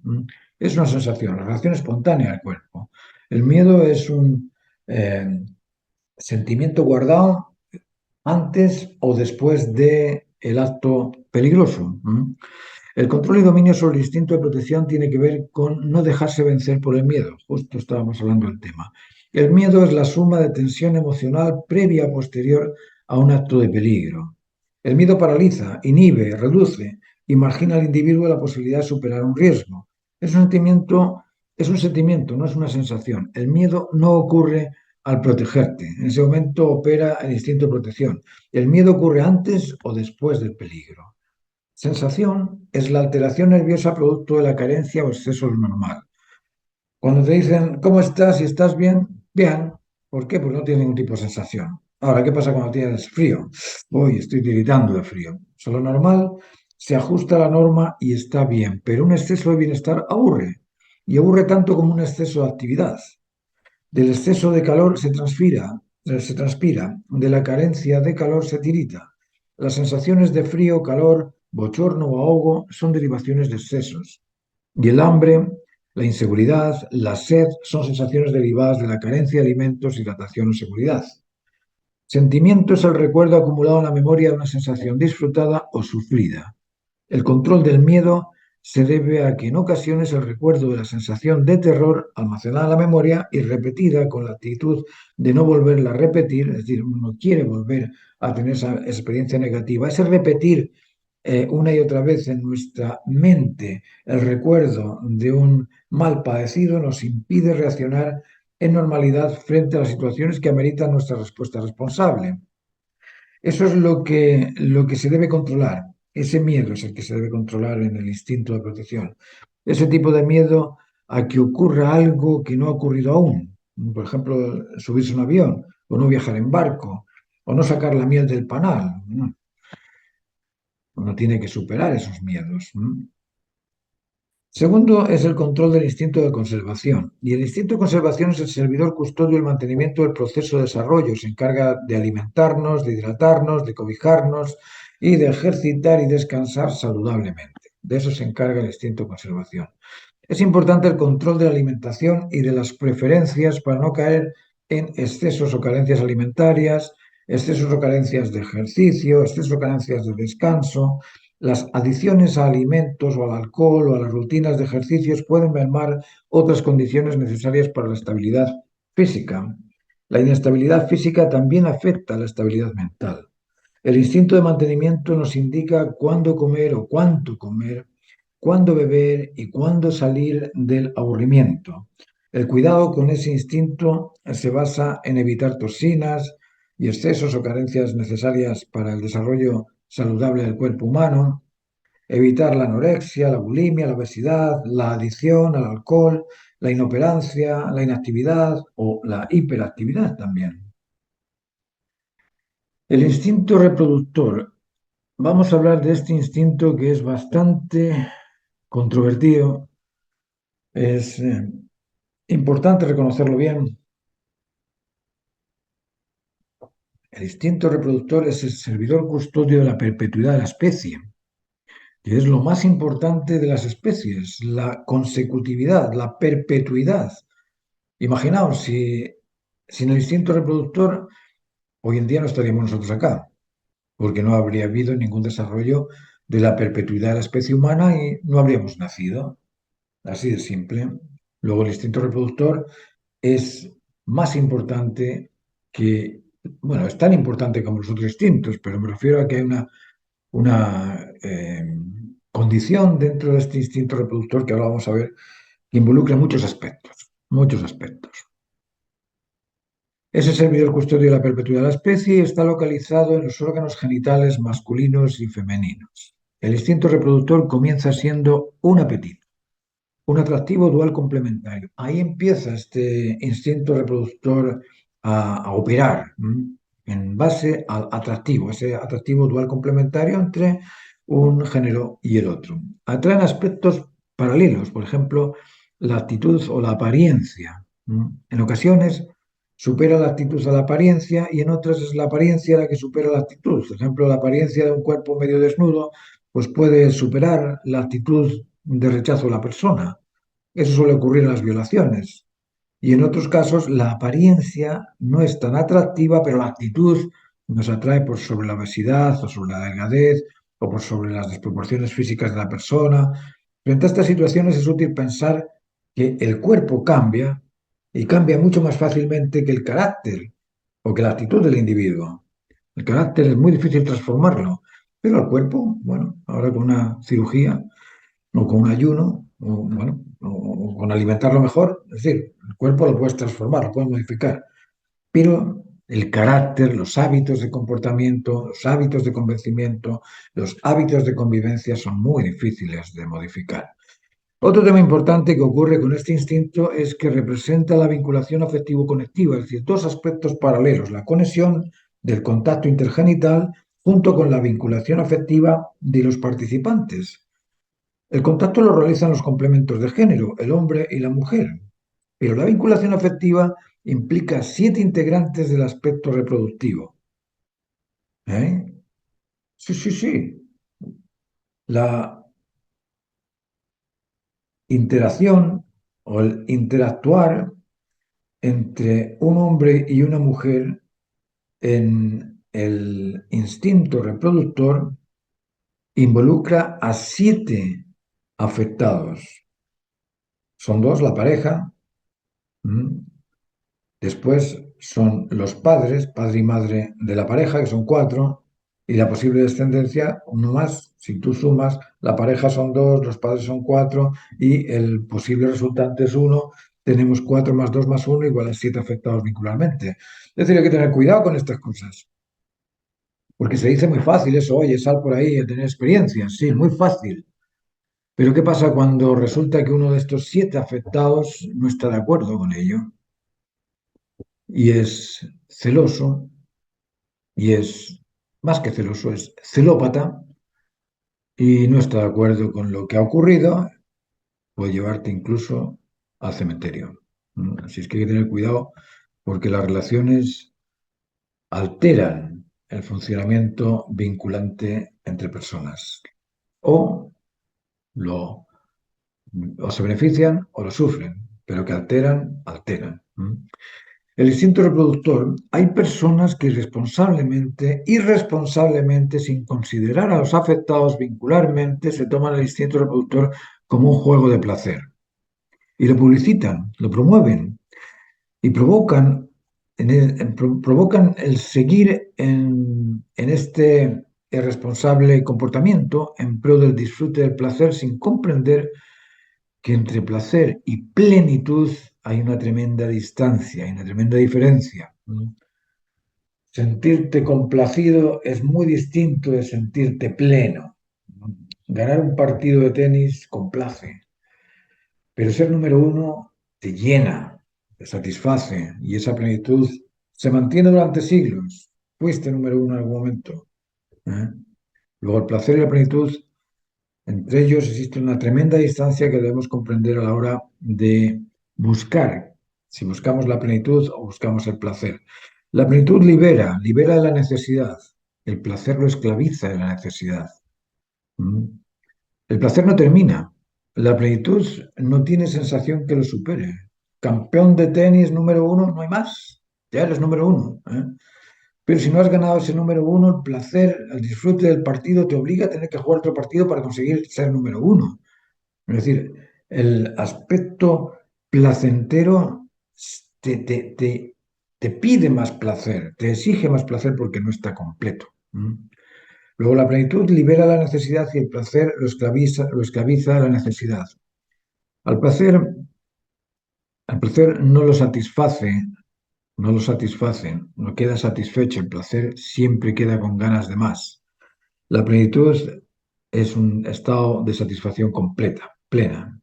Es una sensación, la reacción espontánea del cuerpo. El miedo es un sentimiento guardado antes o después de el acto peligroso. El control y dominio sobre el instinto de protección tiene que ver con no dejarse vencer por el miedo. Justo estábamos hablando del tema. El miedo es la suma de tensión emocional previa o posterior a un acto de peligro. El miedo paraliza, inhibe, reduce y margina al individuo la posibilidad de superar un riesgo. Es un sentimiento, no es una sensación. El miedo no ocurre al protegerte. En ese momento opera el instinto de protección. El miedo ocurre antes o después del peligro. Sensación es la alteración nerviosa producto de la carencia o exceso de lo normal. Cuando te dicen, ¿cómo estás? ¿Y estás bien? Bien. ¿Por qué? Porque no tienes ningún tipo de sensación. Ahora, ¿qué pasa cuando tienes frío? Uy, estoy tiritando de frío. Lo normal se ajusta a la norma y está bien, pero un exceso de bienestar aburre. Y aburre tanto como un exceso de actividad. Del exceso de calor se transpira, de la carencia de calor se tirita. Las sensaciones de frío, calor, bochorno o ahogo son derivaciones de excesos. Y el hambre, la inseguridad, la sed son sensaciones derivadas de la carencia de alimentos, hidratación o seguridad. Sentimiento es el recuerdo acumulado en la memoria de una sensación disfrutada o sufrida. El control del miedo se debe a que en ocasiones el recuerdo de la sensación de terror almacenada en la memoria y repetida con la actitud de no volverla a repetir, es decir, uno quiere volver a tener esa experiencia negativa, ese repetir una y otra vez en nuestra mente el recuerdo de un mal padecido nos impide reaccionar en normalidad frente a las situaciones que ameritan nuestra respuesta responsable. Eso es lo que se debe controlar. Ese miedo es el que se debe controlar en el instinto de protección. Ese tipo de miedo a que ocurra algo que no ha ocurrido aún. Por ejemplo, subirse a un avión, o no viajar en barco, o no sacar la miel del panal. Uno tiene que superar esos miedos. Segundo es el control del instinto de conservación. Y el instinto de conservación es el servidor custodio del mantenimiento del proceso de desarrollo. Se encarga de alimentarnos, de hidratarnos, de cobijarnos y de ejercitar y descansar saludablemente. De eso se encarga el instinto de conservación. Es importante el control de la alimentación y de las preferencias para no caer en excesos o carencias alimentarias, excesos o carencias de ejercicio, excesos o carencias de descanso. Las adicciones a alimentos o al alcohol o a las rutinas de ejercicios pueden mermar otras condiciones necesarias para la estabilidad física. La inestabilidad física también afecta a la estabilidad mental. El instinto de mantenimiento nos indica cuándo comer o cuánto comer, cuándo beber y cuándo salir del aburrimiento. El cuidado con ese instinto se basa en evitar toxinas y excesos o carencias necesarias para el desarrollo saludable del cuerpo humano, evitar la anorexia, la bulimia, la obesidad, la adicción al alcohol, la inoperancia, la inactividad o la hiperactividad también. El instinto reproductor. Vamos a hablar de este instinto que es bastante controvertido. Es importante reconocerlo bien. El instinto reproductor es el servidor custodio de la perpetuidad de la especie, que es lo más importante de las especies, la consecutividad, la perpetuidad. Imaginaos, si sin el instinto reproductor, hoy en día no estaríamos nosotros acá, porque no habría habido ningún desarrollo de la perpetuidad de la especie humana y no habríamos nacido. Así de simple. Luego el instinto reproductor es más importante que, bueno, es tan importante como los otros instintos, pero me refiero a que hay una condición dentro de este instinto reproductor que ahora vamos a ver que involucra muchos aspectos, muchos aspectos. Ese servidor custodio de la perpetuidad de la especie está localizado en los órganos genitales masculinos y femeninos. El instinto reproductor comienza siendo un apetito, un atractivo dual complementario. Ahí empieza este instinto reproductor a operar en base al atractivo, ese atractivo dual complementario entre un género y el otro. Atraen aspectos paralelos. Por ejemplo, la actitud o la apariencia. En ocasiones supera la actitud a la apariencia y en otras es la apariencia la que supera la actitud. Por ejemplo, la apariencia de un cuerpo medio desnudo pues puede superar la actitud de rechazo a la persona. Eso suele ocurrir en las violaciones. Y en otros casos, la apariencia no es tan atractiva, pero la actitud nos atrae por sobre la obesidad o sobre la delgadez o por sobre las desproporciones físicas de la persona. Frente a estas situaciones es útil pensar que el cuerpo cambia y cambia mucho más fácilmente que el carácter o que la actitud del individuo. El carácter es muy difícil transformarlo, pero el cuerpo, bueno, ahora con una cirugía o con un ayuno, o, bueno, o con alimentarlo mejor, es decir, el cuerpo lo puedes transformar, lo puedes modificar, pero el carácter, los hábitos de comportamiento, los hábitos de convencimiento, los hábitos de convivencia son muy difíciles de modificar. Otro tema importante que ocurre con este instinto es que representa la vinculación afectivo-conectiva, es decir, dos aspectos paralelos, la conexión del contacto intergenital junto con la vinculación afectiva de los participantes. El contacto lo realizan los complementos de género, el hombre y la mujer, pero la vinculación afectiva implica 7 integrantes del aspecto reproductivo. ¿Eh? Sí, sí, sí. La interacción o el interactuar entre un hombre y una mujer en el instinto reproductor involucra a 7 afectados. Son dos, la pareja. Después son los padres, padre y madre de la pareja, que son 4, y la posible descendencia, uno más. Si tú sumas, la pareja son 2, los padres son 4 y el posible resultante es 1. Tenemos 4 más 2 más 1 igual a 7 afectados vincularmente. Es decir, hay que tener cuidado con estas cosas, porque se dice muy fácil eso, oye, sal por ahí a tener experiencias. Sí, muy fácil. Pero ¿qué pasa cuando resulta que uno de estos 7 afectados no está de acuerdo con ello y es celoso? Y es más que celoso, es celópata y no está de acuerdo con lo que ha ocurrido, puede llevarte incluso al cementerio. Así es que hay que tener cuidado porque las relaciones alteran el funcionamiento vinculante entre personas. O, lo, o se benefician o lo sufren, pero que alteran, alteran. El instinto reproductor, hay personas que irresponsablemente, sin considerar a los afectados vincularmente, se toman el instinto reproductor como un juego de placer y lo publicitan, lo promueven y provocan el seguir en este irresponsable comportamiento en pro del disfrute del placer sin comprender que entre placer y plenitud hay una tremenda distancia, hay una tremenda diferencia. Sentirte complacido es muy distinto de sentirte pleno. Ganar un partido de tenis complace, pero ser número uno te llena, te satisface y esa plenitud se mantiene durante siglos. Fuiste número uno en algún momento. ¿Eh? Luego el placer y la plenitud, entre ellos existe una tremenda distancia que debemos comprender a la hora de buscar, si buscamos la plenitud o buscamos el placer. La plenitud libera de la necesidad. El placer lo esclaviza de la necesidad. ¿Mm? El placer no termina. La plenitud no tiene sensación que lo supere. Campeón de tenis número uno, no hay más. Ya eres número uno. ¿Eh? Pero si no has ganado ese número uno, el placer, el disfrute del partido te obliga a tener que jugar otro partido para conseguir ser número uno. Es decir, el aspecto placentero te, te- te- te pide más placer, te exige más placer porque no está completo. Luego la plenitud libera la necesidad y el placer lo esclaviza a la necesidad. Al placer, al placer no lo satisface, no queda satisfecho. El placer siempre queda con ganas de más. La plenitud es un estado de satisfacción completa, plena.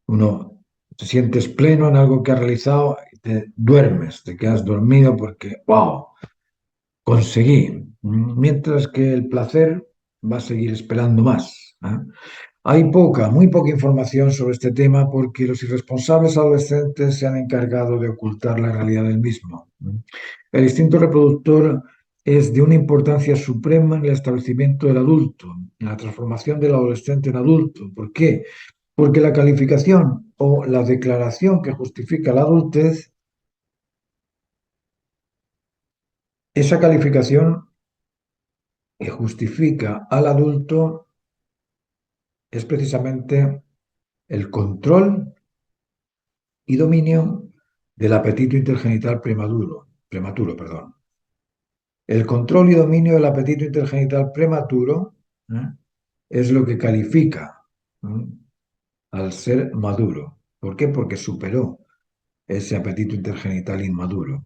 Uno te sientes pleno en algo que has realizado y te duermes, te quedas dormido porque, wow, conseguí. Mientras que el placer va a seguir esperando más. ¿Eh? Hay poca, muy poca información sobre este tema porque los irresponsables adolescentes se han encargado de ocultar la realidad del mismo. El instinto reproductor es de una importancia suprema en el establecimiento del adulto, en la transformación del adolescente en adulto. ¿Por qué? Porque la calificación o la declaración que justifica la adultez, esa calificación que justifica al adulto es precisamente el control y dominio del apetito intergenital prematuro, perdón. El control y dominio del apetito intergenital prematuro, ¿eh? Es lo que califica, ¿eh? Al ser maduro. ¿Por qué? Porque superó ese apetito intergenital inmaduro.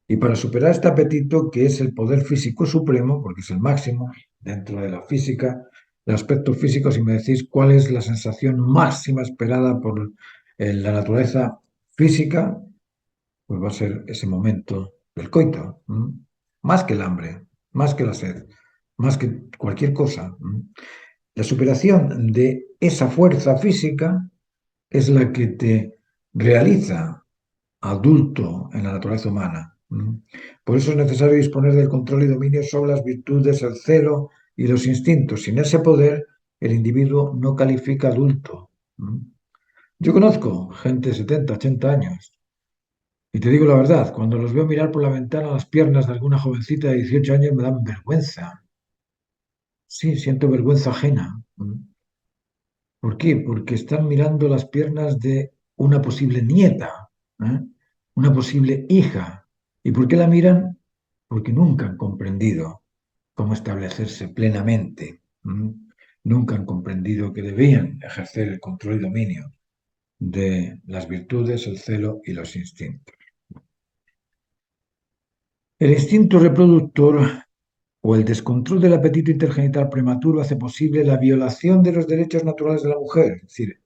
Y para superar este apetito, que es el poder físico supremo, porque es el máximo dentro de la física, el aspecto físico, si me decís cuál es la sensación máxima esperada por la naturaleza física, pues va a ser ese momento del coito. Más que el hambre, más que la sed, más que cualquier cosa. La superación de esa fuerza física es la que te realiza adulto en la naturaleza humana. Por eso es necesario disponer del control y dominio sobre las virtudes, el celo y los instintos. Sin ese poder, el individuo no califica adulto. Yo conozco gente de 70, 80 años y te digo la verdad, cuando los veo mirar por la ventana las piernas de alguna jovencita de 18 años me dan vergüenza. Sí, siento vergüenza ajena. ¿Por qué? Porque están mirando las piernas de una posible nieta, ¿eh? Una posible hija. ¿Y por qué la miran? Porque nunca han comprendido cómo establecerse plenamente. Nunca han comprendido que debían ejercer el control y dominio de las virtudes, el celo y los instintos. El instinto reproductor o el descontrol del apetito intergenital prematuro hace posible la violación de los derechos naturales de la mujer. Es decir,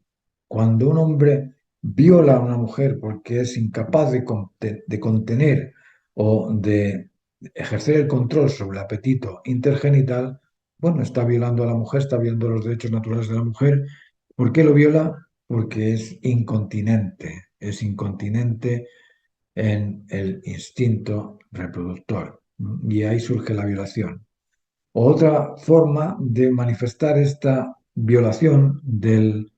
cuando un hombre viola a una mujer porque es incapaz de contener o de ejercer el control sobre el apetito intergenital, bueno, está violando a la mujer, está violando los derechos naturales de la mujer. ¿Por qué lo viola? Porque es incontinente en el instinto reproductor. Y ahí surge la violación. Otra forma de manifestar esta violación del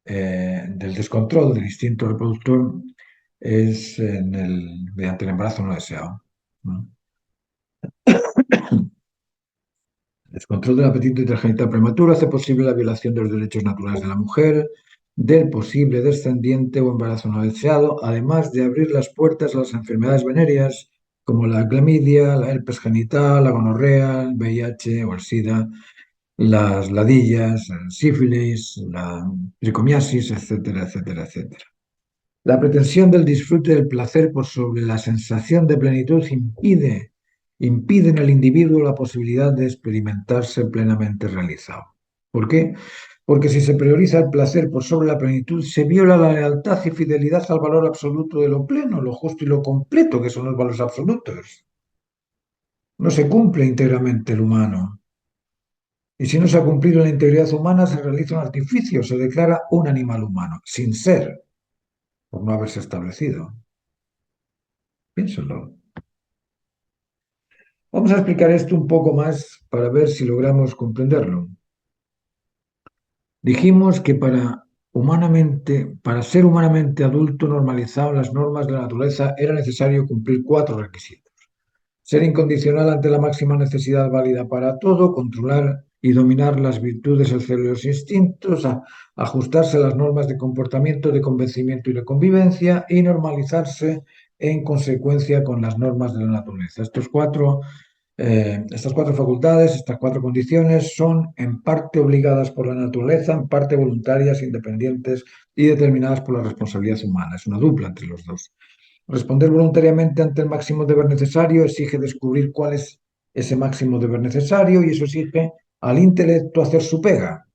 descontrol del instinto reproductor es mediante el embarazo no deseado. ¿No? El descontrol del apetito intergenital prematuro hace posible la violación de los derechos naturales de la mujer, del posible descendiente o embarazo no deseado, además de abrir las puertas a las enfermedades venéreas como la clamidia, la herpes genital, la gonorrea, el VIH o el SIDA, las ladillas, el sífilis, la tricomiasis, etcétera, etcétera, etcétera. La pretensión del disfrute del placer por sobre la sensación de plenitud impide en el individuo la posibilidad de experimentarse plenamente realizado. ¿Por qué? Porque si se prioriza el placer por sobre la plenitud, se viola la lealtad y fidelidad al valor absoluto de lo pleno, lo justo y lo completo, que son los valores absolutos. No se cumple íntegramente el humano. Y si no se ha cumplido la integridad humana, se realiza un artificio, se declara un animal humano, sin ser, por no haberse establecido. Piénsalo. Vamos a explicar esto un poco más para ver si logramos comprenderlo. Dijimos que para ser humanamente adulto normalizado en las normas de la naturaleza era necesario cumplir cuatro requisitos. Ser incondicional ante la máxima necesidad válida para todo, controlar y dominar las virtudes, el celo y los instintos, ajustarse a las normas de comportamiento, de convencimiento y de convivencia y normalizarse en consecuencia con las normas de la naturaleza. Estas cuatro facultades, estas cuatro condiciones son en parte obligadas por la naturaleza, en parte voluntarias, independientes y determinadas por la responsabilidad humana. Es una dupla entre los dos. Responder voluntariamente ante el máximo deber necesario exige descubrir cuál es ese máximo deber necesario y eso exige al intelecto hacer su pega.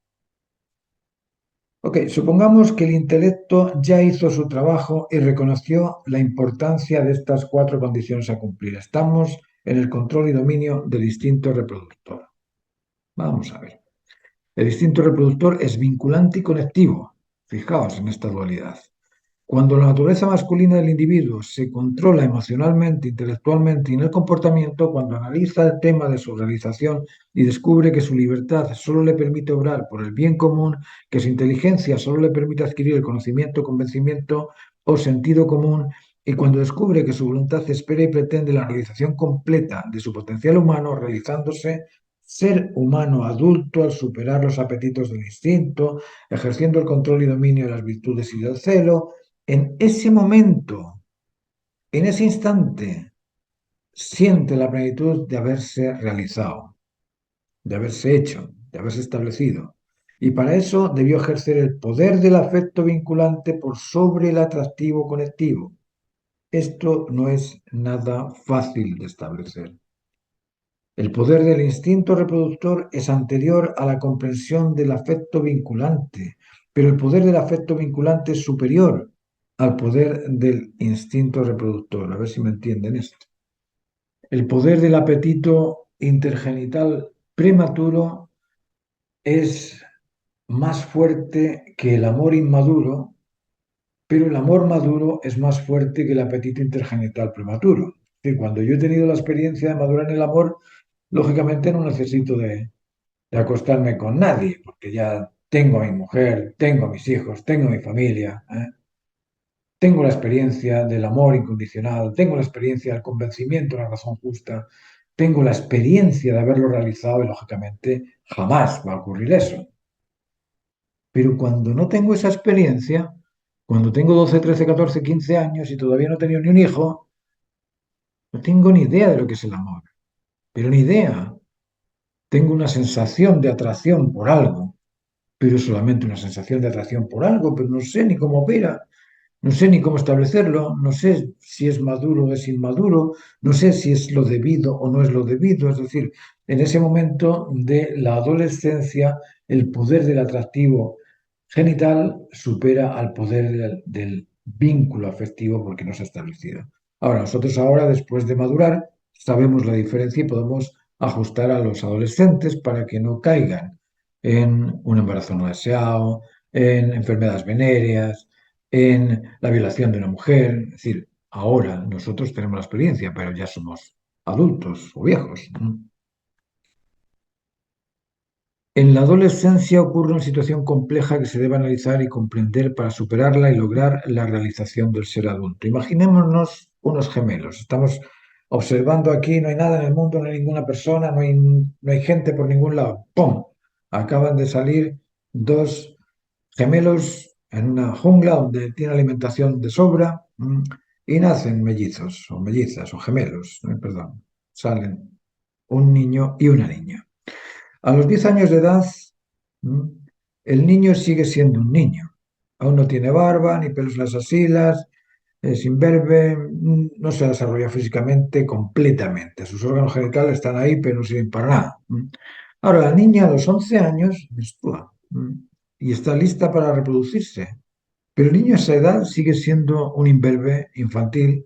Ok, supongamos que el intelecto ya hizo su trabajo y reconoció la importancia de estas cuatro condiciones a cumplir. Estamos en el control y dominio del instinto reproductor. Vamos a ver. El instinto reproductor es vinculante y conectivo. Fijaos en esta dualidad. Cuando la naturaleza masculina del individuo se controla emocionalmente, intelectualmente y en el comportamiento, cuando analiza el tema de su realización y descubre que su libertad solo le permite obrar por el bien común, que su inteligencia solo le permite adquirir el conocimiento, convencimiento o sentido común, y cuando descubre que su voluntad espera y pretende la realización completa de su potencial humano, realizándose ser humano adulto al superar los apetitos del instinto, ejerciendo el control y dominio de las virtudes y del celo, en ese momento, en ese instante, siente la plenitud de haberse realizado, de haberse hecho, de haberse establecido. Y para eso debió ejercer el poder del afecto vinculante por sobre el atractivo conectivo. Esto no es nada fácil de establecer. El poder del instinto reproductor es anterior a la comprensión del afecto vinculante, pero el poder del afecto vinculante es superior al poder del instinto reproductor. A ver si me entienden esto. El poder del apetito intergenital prematuro es más fuerte que el amor inmaduro, pero el amor maduro es más fuerte que el apetito intergenital prematuro. Es cuando yo he tenido la experiencia de madurar en el amor, lógicamente no necesito de acostarme con nadie, porque ya tengo a mi mujer, tengo a mis hijos, tengo a mi familia, ¿eh? Tengo la experiencia del amor incondicional, tengo la experiencia del convencimiento de la razón justa, tengo la experiencia de haberlo realizado y lógicamente jamás va a ocurrir eso. Pero cuando no tengo esa experiencia, cuando tengo 12, 13, 14, 15 años y todavía no he tenido ni un hijo, no tengo ni idea de lo que es el amor, pero ni idea. Tengo una sensación de atracción por algo, pero solamente una sensación de atracción por algo, pero no sé ni cómo opera, no sé ni cómo establecerlo, no sé si es maduro o es inmaduro, no sé si es lo debido o no es lo debido. Es decir, en ese momento de la adolescencia, el poder del atractivo genital supera al poder del vínculo afectivo porque no se ha establecido. Ahora, nosotros ahora, después de madurar, sabemos la diferencia y podemos ajustar a los adolescentes para que no caigan en un embarazo no deseado, en enfermedades venéreas, en la violación de una mujer. Es decir, ahora nosotros tenemos la experiencia, pero ya somos adultos o viejos. En la adolescencia ocurre una situación compleja que se debe analizar y comprender para superarla y lograr la realización del ser adulto. Imaginémonos unos gemelos. Estamos observando aquí, no hay nada en el mundo, no hay ninguna persona, no hay gente por ningún lado. ¡Pum! Acaban de salir dos gemelos en una jungla donde tiene alimentación de sobra, y nacen mellizos o mellizas o gemelos, perdón. Salen un niño y una niña. A los 10 años de edad, ¿m? El niño sigue siendo un niño. Aún no tiene barba, ni pelos en las axilas, es imberbe, no se desarrolla físicamente completamente. Sus órganos genitales están ahí, pero no sirven para nada. Ahora, la niña a los 11 años menstrua, y está lista para reproducirse. Pero el niño a esa edad sigue siendo un imberbe infantil,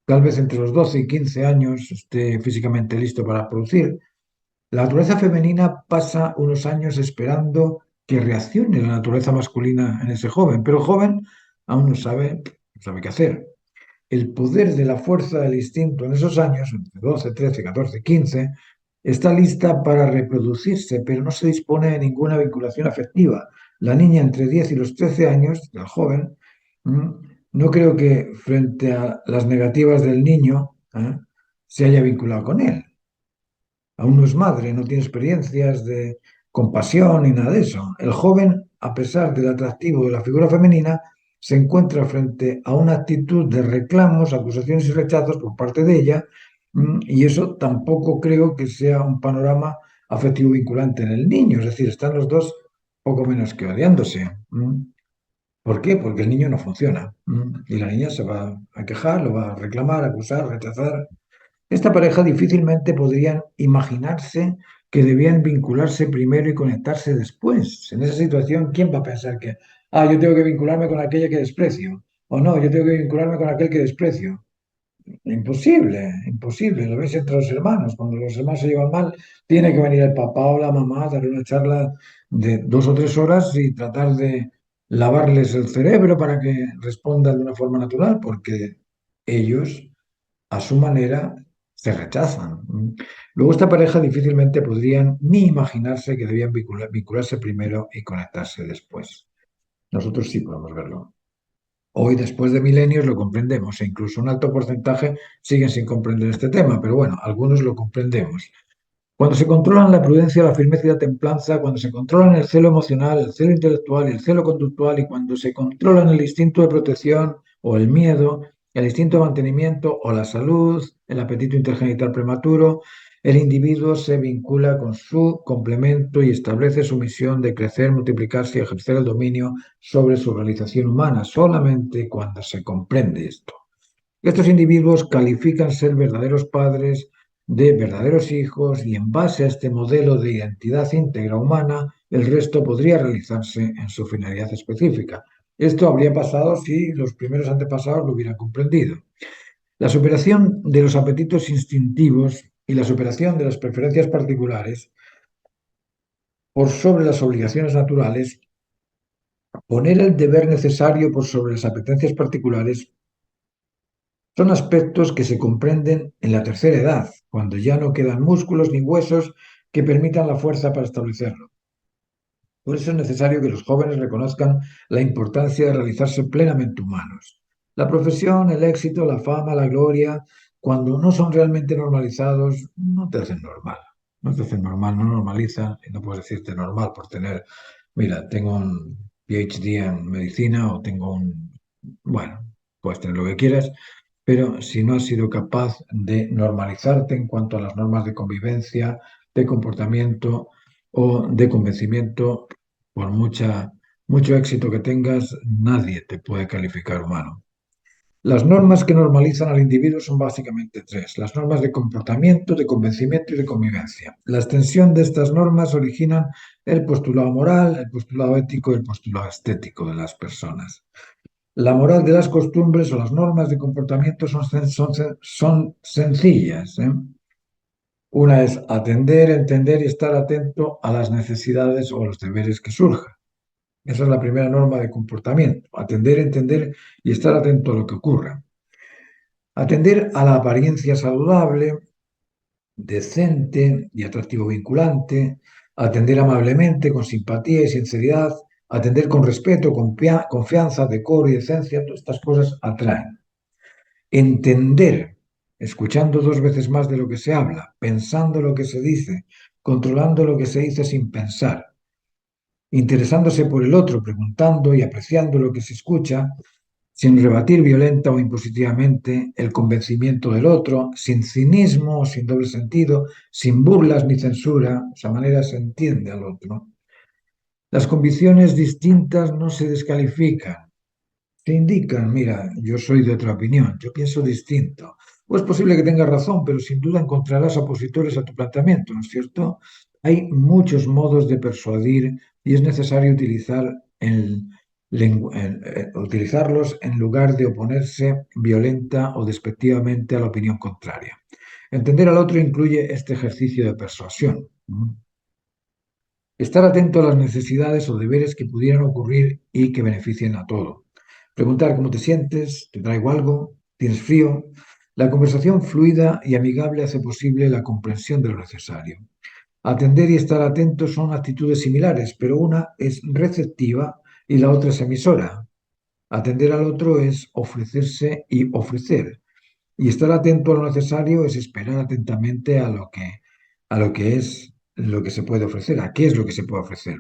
tal vez entre los 12 y 15 años esté físicamente listo para producir. La naturaleza femenina pasa unos años esperando que reaccione la naturaleza masculina en ese joven, pero el joven aún no sabe qué hacer. El poder de la fuerza del instinto en esos años, entre 12, 13, 14, 15, está lista para reproducirse, pero no se dispone de ninguna vinculación afectiva. La niña entre 10 y los 13 años, el joven, no creo que frente a las negativas del niño, se haya vinculado con él. Aún no es madre, no tiene experiencias de compasión ni nada de eso. El joven, a pesar del atractivo de la figura femenina, se encuentra frente a una actitud de reclamos, acusaciones y rechazos por parte de ella, y eso tampoco creo que sea un panorama afectivo vinculante en el niño. Es decir, están los dos poco menos que odiándose. ¿Por qué? Porque el niño no funciona. Y la niña se va a quejar, lo va a reclamar, acusar, rechazar. Esta pareja difícilmente podrían imaginarse que debían vincularse primero y conectarse después. En esa situación, ¿quién va a pensar que, yo tengo que vincularme con aquella que desprecio? O no, yo tengo que vincularme con aquel que desprecio. Imposible, imposible. Lo veis entre los hermanos. Cuando los hermanos se llevan mal, tiene que venir el papá o la mamá a darle una charla de 2 o 3 horas y tratar de lavarles el cerebro para que respondan de una forma natural, porque ellos, a su manera, se rechazan. Luego, esta pareja difícilmente podrían ni imaginarse que debían vincularse primero y conectarse después. Nosotros sí podemos verlo. Hoy, después de milenios, lo comprendemos e incluso un alto porcentaje siguen sin comprender este tema, pero bueno, algunos lo comprendemos. Cuando se controlan la prudencia, la firmeza y la templanza, cuando se controlan el celo emocional, el celo intelectual y el celo conductual, y cuando se controlan el instinto de protección o el miedo, el instinto de mantenimiento o la salud, el apetito intergenital prematuro, el individuo se vincula con su complemento y establece su misión de crecer, multiplicarse y ejercer el dominio sobre su realización humana, solamente cuando se comprende esto. Estos individuos califican ser verdaderos padres de verdaderos hijos y en base a este modelo de identidad íntegra humana, el resto podría realizarse en su finalidad específica. Esto habría pasado si los primeros antepasados lo hubieran comprendido. La superación de los apetitos instintivos y la superación de las preferencias particulares por sobre las obligaciones naturales, poner el deber necesario por sobre las apetencias particulares, son aspectos que se comprenden en la tercera edad, cuando ya no quedan músculos ni huesos que permitan la fuerza para establecerlo. Por eso es necesario que los jóvenes reconozcan la importancia de realizarse plenamente humanos. La profesión, el éxito, la fama, la gloria, cuando no son realmente normalizados, no te hacen normal. No te hacen normal, no normalizan y no puedes decirte normal por tener, mira, tengo un PhD en medicina o tengo un, bueno, puedes tener lo que quieras, pero si no has sido capaz de normalizarte en cuanto a las normas de convivencia, de comportamiento o de convencimiento, por mucho éxito que tengas, nadie te puede calificar humano. Las normas que normalizan al individuo son básicamente tres: las normas de comportamiento, de convencimiento y de convivencia. La extensión de estas normas originan el postulado moral, el postulado ético y el postulado estético de las personas. La moral de las costumbres o las normas de comportamiento son sencillas, ¿eh? Una es atender, entender y estar atento a las necesidades o los deberes que surjan. Esa es la primera norma de comportamiento: atender, entender y estar atento a lo que ocurra. Atender a la apariencia saludable, decente y atractivo vinculante, atender amablemente, con simpatía y sinceridad, atender con respeto, confianza, decoro y decencia. Todas estas cosas atraen. Entender, escuchando 2 veces más de lo que se habla, pensando lo que se dice, controlando lo que se dice sin pensar, interesándose por el otro, preguntando y apreciando lo que se escucha, sin rebatir violenta o impositivamente el convencimiento del otro, sin cinismo o sin doble sentido, sin burlas ni censura. De esa manera se entiende al otro. Las convicciones distintas no se descalifican, te indican: mira, yo soy de otra opinión, yo pienso distinto. O es posible que tengas razón, pero sin duda encontrarás opositores a tu planteamiento, ¿no es cierto? Hay muchos modos de persuadir y es necesario utilizarlos en lugar de oponerse violenta o despectivamente a la opinión contraria. Entender al otro incluye este ejercicio de persuasión. Estar atento a las necesidades o deberes que pudieran ocurrir y que beneficien a todo. Preguntar cómo te sientes, ¿te traigo algo? ¿Tienes frío? La conversación fluida y amigable hace posible la comprensión de lo necesario. Atender y estar atento son actitudes similares, pero una es receptiva y la otra es emisora. Atender al otro es ofrecerse y ofrecer. Y estar atento a lo necesario es esperar atentamente a lo que es lo que se puede ofrecer, a qué es lo que se puede ofrecer.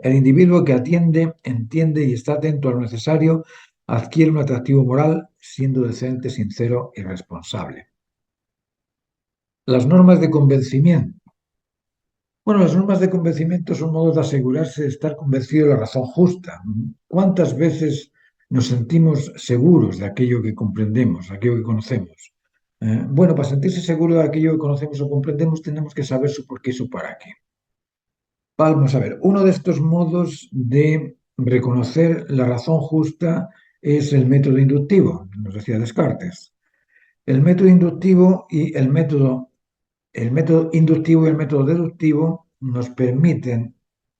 El individuo que atiende, entiende y está atento a lo necesario adquiere un atractivo moral, siendo decente, sincero y responsable. Las normas de convencimiento. Bueno, las normas de convencimiento son modos de asegurarse de estar convencido de la razón justa. ¿Cuántas veces nos sentimos seguros de aquello que comprendemos, de aquello que conocemos? Bueno, para sentirse seguro de aquello que conocemos o comprendemos, tenemos que saber su por qué y su para qué. Vamos a ver, uno de estos modos de reconocer la razón justa es el método inductivo, nos decía Descartes. El método inductivo y el método inductivo y el método deductivo nos permiten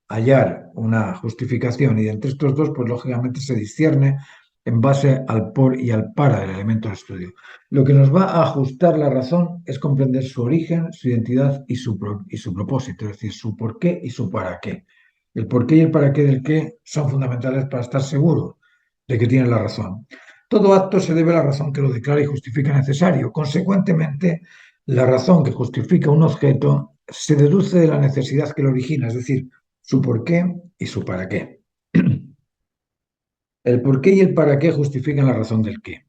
hallar una justificación y entre estos dos, pues lógicamente se discierne en base al por y al para del elemento de estudio. Lo que nos va a ajustar la razón es comprender su origen, su identidad y su propósito, es decir, su por qué y su para qué. El por qué y el para qué del qué son fundamentales para estar seguro de que tiene la razón. Todo acto se debe a la razón que lo declara y justifica necesario. Consecuentemente, la razón que justifica un objeto se deduce de la necesidad que lo origina, es decir, su por qué y su para qué. El por qué y el para qué justifican la razón del qué.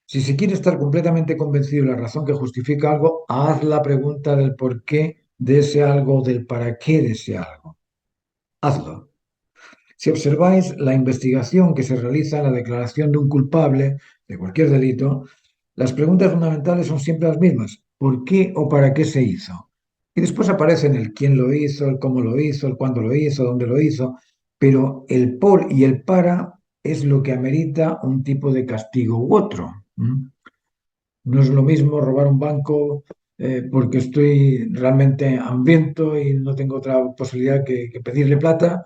Si se quiere estar completamente convencido de la razón que justifica algo, haz la pregunta del por qué de ese algo o del para qué de ese algo. Hazlo. Si observáis la investigación que se realiza en la declaración de un culpable de cualquier delito, las preguntas fundamentales son siempre las mismas. ¿Por qué o para qué se hizo? Y después aparecen el quién lo hizo, el cómo lo hizo, el cuándo lo hizo, dónde lo hizo, pero el por y el para es lo que amerita un tipo de castigo u otro. No es lo mismo robar un banco porque estoy realmente hambriento y no tengo otra posibilidad que pedirle plata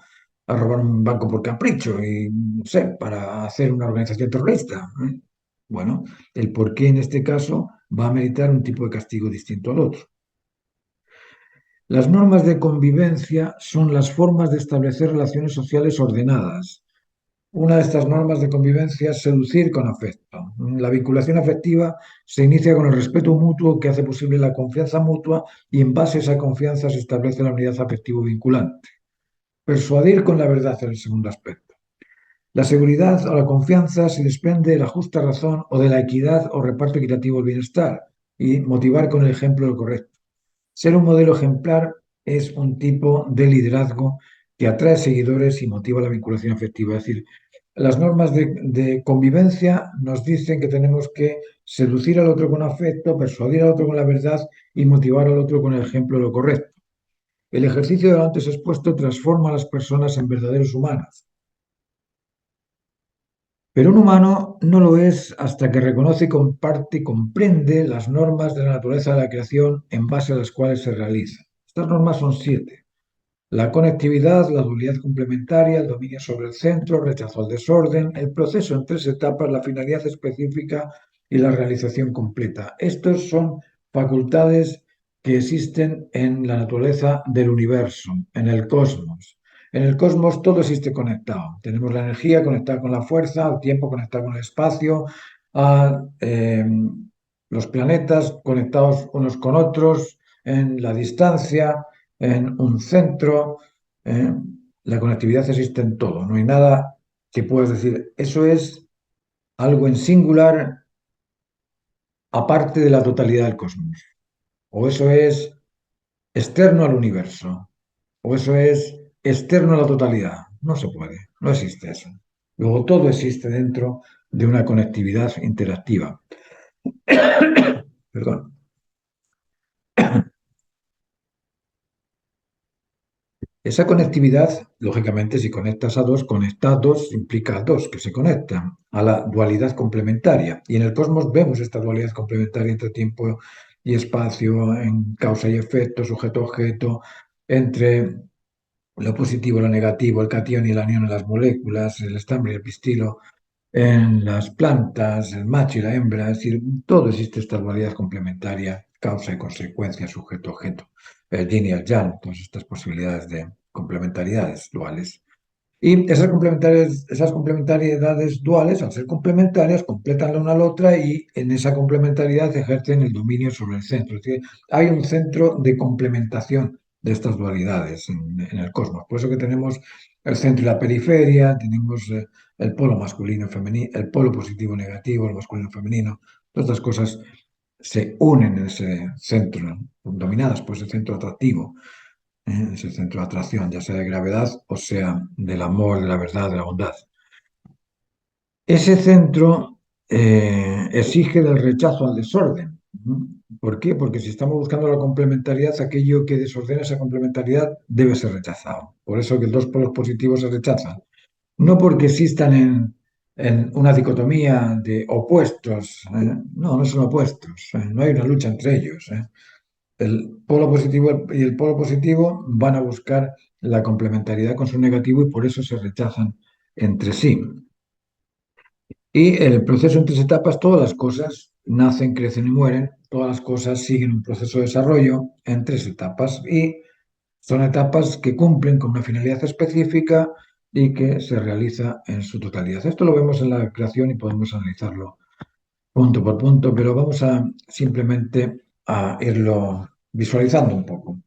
a robar un banco por capricho y, no sé, para hacer una organización terrorista. Bueno, el por qué en este caso va a meritar un tipo de castigo distinto al otro. Las normas de convivencia son las formas de establecer relaciones sociales ordenadas. Una de estas normas de convivencia es seducir con afecto. La vinculación afectiva se inicia con el respeto mutuo que hace posible la confianza mutua y en base a esa confianza se establece la unidad afectivo vinculante. Persuadir con la verdad es el segundo aspecto. La seguridad o la confianza se desprende de la justa razón o de la equidad o reparto equitativo del bienestar y motivar con el ejemplo lo correcto. Ser un modelo ejemplar es un tipo de liderazgo que atrae seguidores y motiva la vinculación afectiva. Es decir, las normas de convivencia nos dicen que tenemos que seducir al otro con afecto, persuadir al otro con la verdad y motivar al otro con el ejemplo de lo correcto. El ejercicio de lo antes expuesto transforma a las personas en verdaderos humanos. Pero un humano no lo es hasta que reconoce y comparte y comprende las normas de la naturaleza de la creación en base a las cuales se realiza. Estas normas son 7. La conectividad, la dualidad complementaria, el dominio sobre el centro, el rechazo al desorden, el proceso en 3 etapas, la finalidad específica y la realización completa. Estos son facultades que existen en la naturaleza del universo, en el cosmos. En el cosmos todo existe conectado. Tenemos la energía conectada con la fuerza, el tiempo conectado con el espacio, a, los planetas conectados unos con otros en la distancia, en un centro. ¿eh? La conectividad existe en todo. No hay nada que puedas decir, eso es algo en singular aparte de la totalidad del cosmos. O eso es externo al universo. O eso es externo a la totalidad. No se puede. No existe eso. Luego todo existe dentro de una conectividad interactiva. Perdón. Esa conectividad, lógicamente, si conectas a dos, conectados implica a dos que se conectan, a la dualidad complementaria. Y en el cosmos vemos esta dualidad complementaria entre tiempo y espacio, en causa y efecto, sujeto-objeto, entre lo positivo y lo negativo, el catión y el anión en las moléculas, el estambre y el pistilo en las plantas, el macho y la hembra, es decir, todo existe esta dualidad complementaria, causa y consecuencia, sujeto-objeto, el yin y el yang, todas estas posibilidades de complementariedades duales. Y esas complementariedades duales, al ser complementarias, completan la una a la otra y en esa complementariedad ejercen el dominio sobre el centro. Es decir, hay un centro de complementación de estas dualidades en el cosmos. Por eso que tenemos el centro y la periferia, tenemos el polo masculino y femenino, el polo positivo y negativo, el masculino y femenino. Todas estas cosas se unen en ese centro, ¿no? Dominadas por ese centro atractivo, ese centro de atracción, ya sea de gravedad o sea del amor, de la verdad, de la bondad. Ese centro exige del rechazo al desorden. ¿Por qué? Porque si estamos buscando la complementariedad, aquello que desordena esa complementariedad debe ser rechazado. Por eso que los dos polos positivos se rechazan. No porque existan en una dicotomía de opuestos. No, no son opuestos. No hay una lucha entre ellos. El polo positivo y el polo positivo van a buscar la complementariedad con su negativo y por eso se rechazan entre sí. Y en el proceso en tres etapas, todas las cosas nacen, crecen y mueren, todas las cosas siguen un proceso de desarrollo en tres etapas y son etapas que cumplen con una finalidad específica y que se realiza en su totalidad. Esto lo vemos en la creación y podemos analizarlo punto por punto, pero vamos a simplemente a irlo visualizando un poco.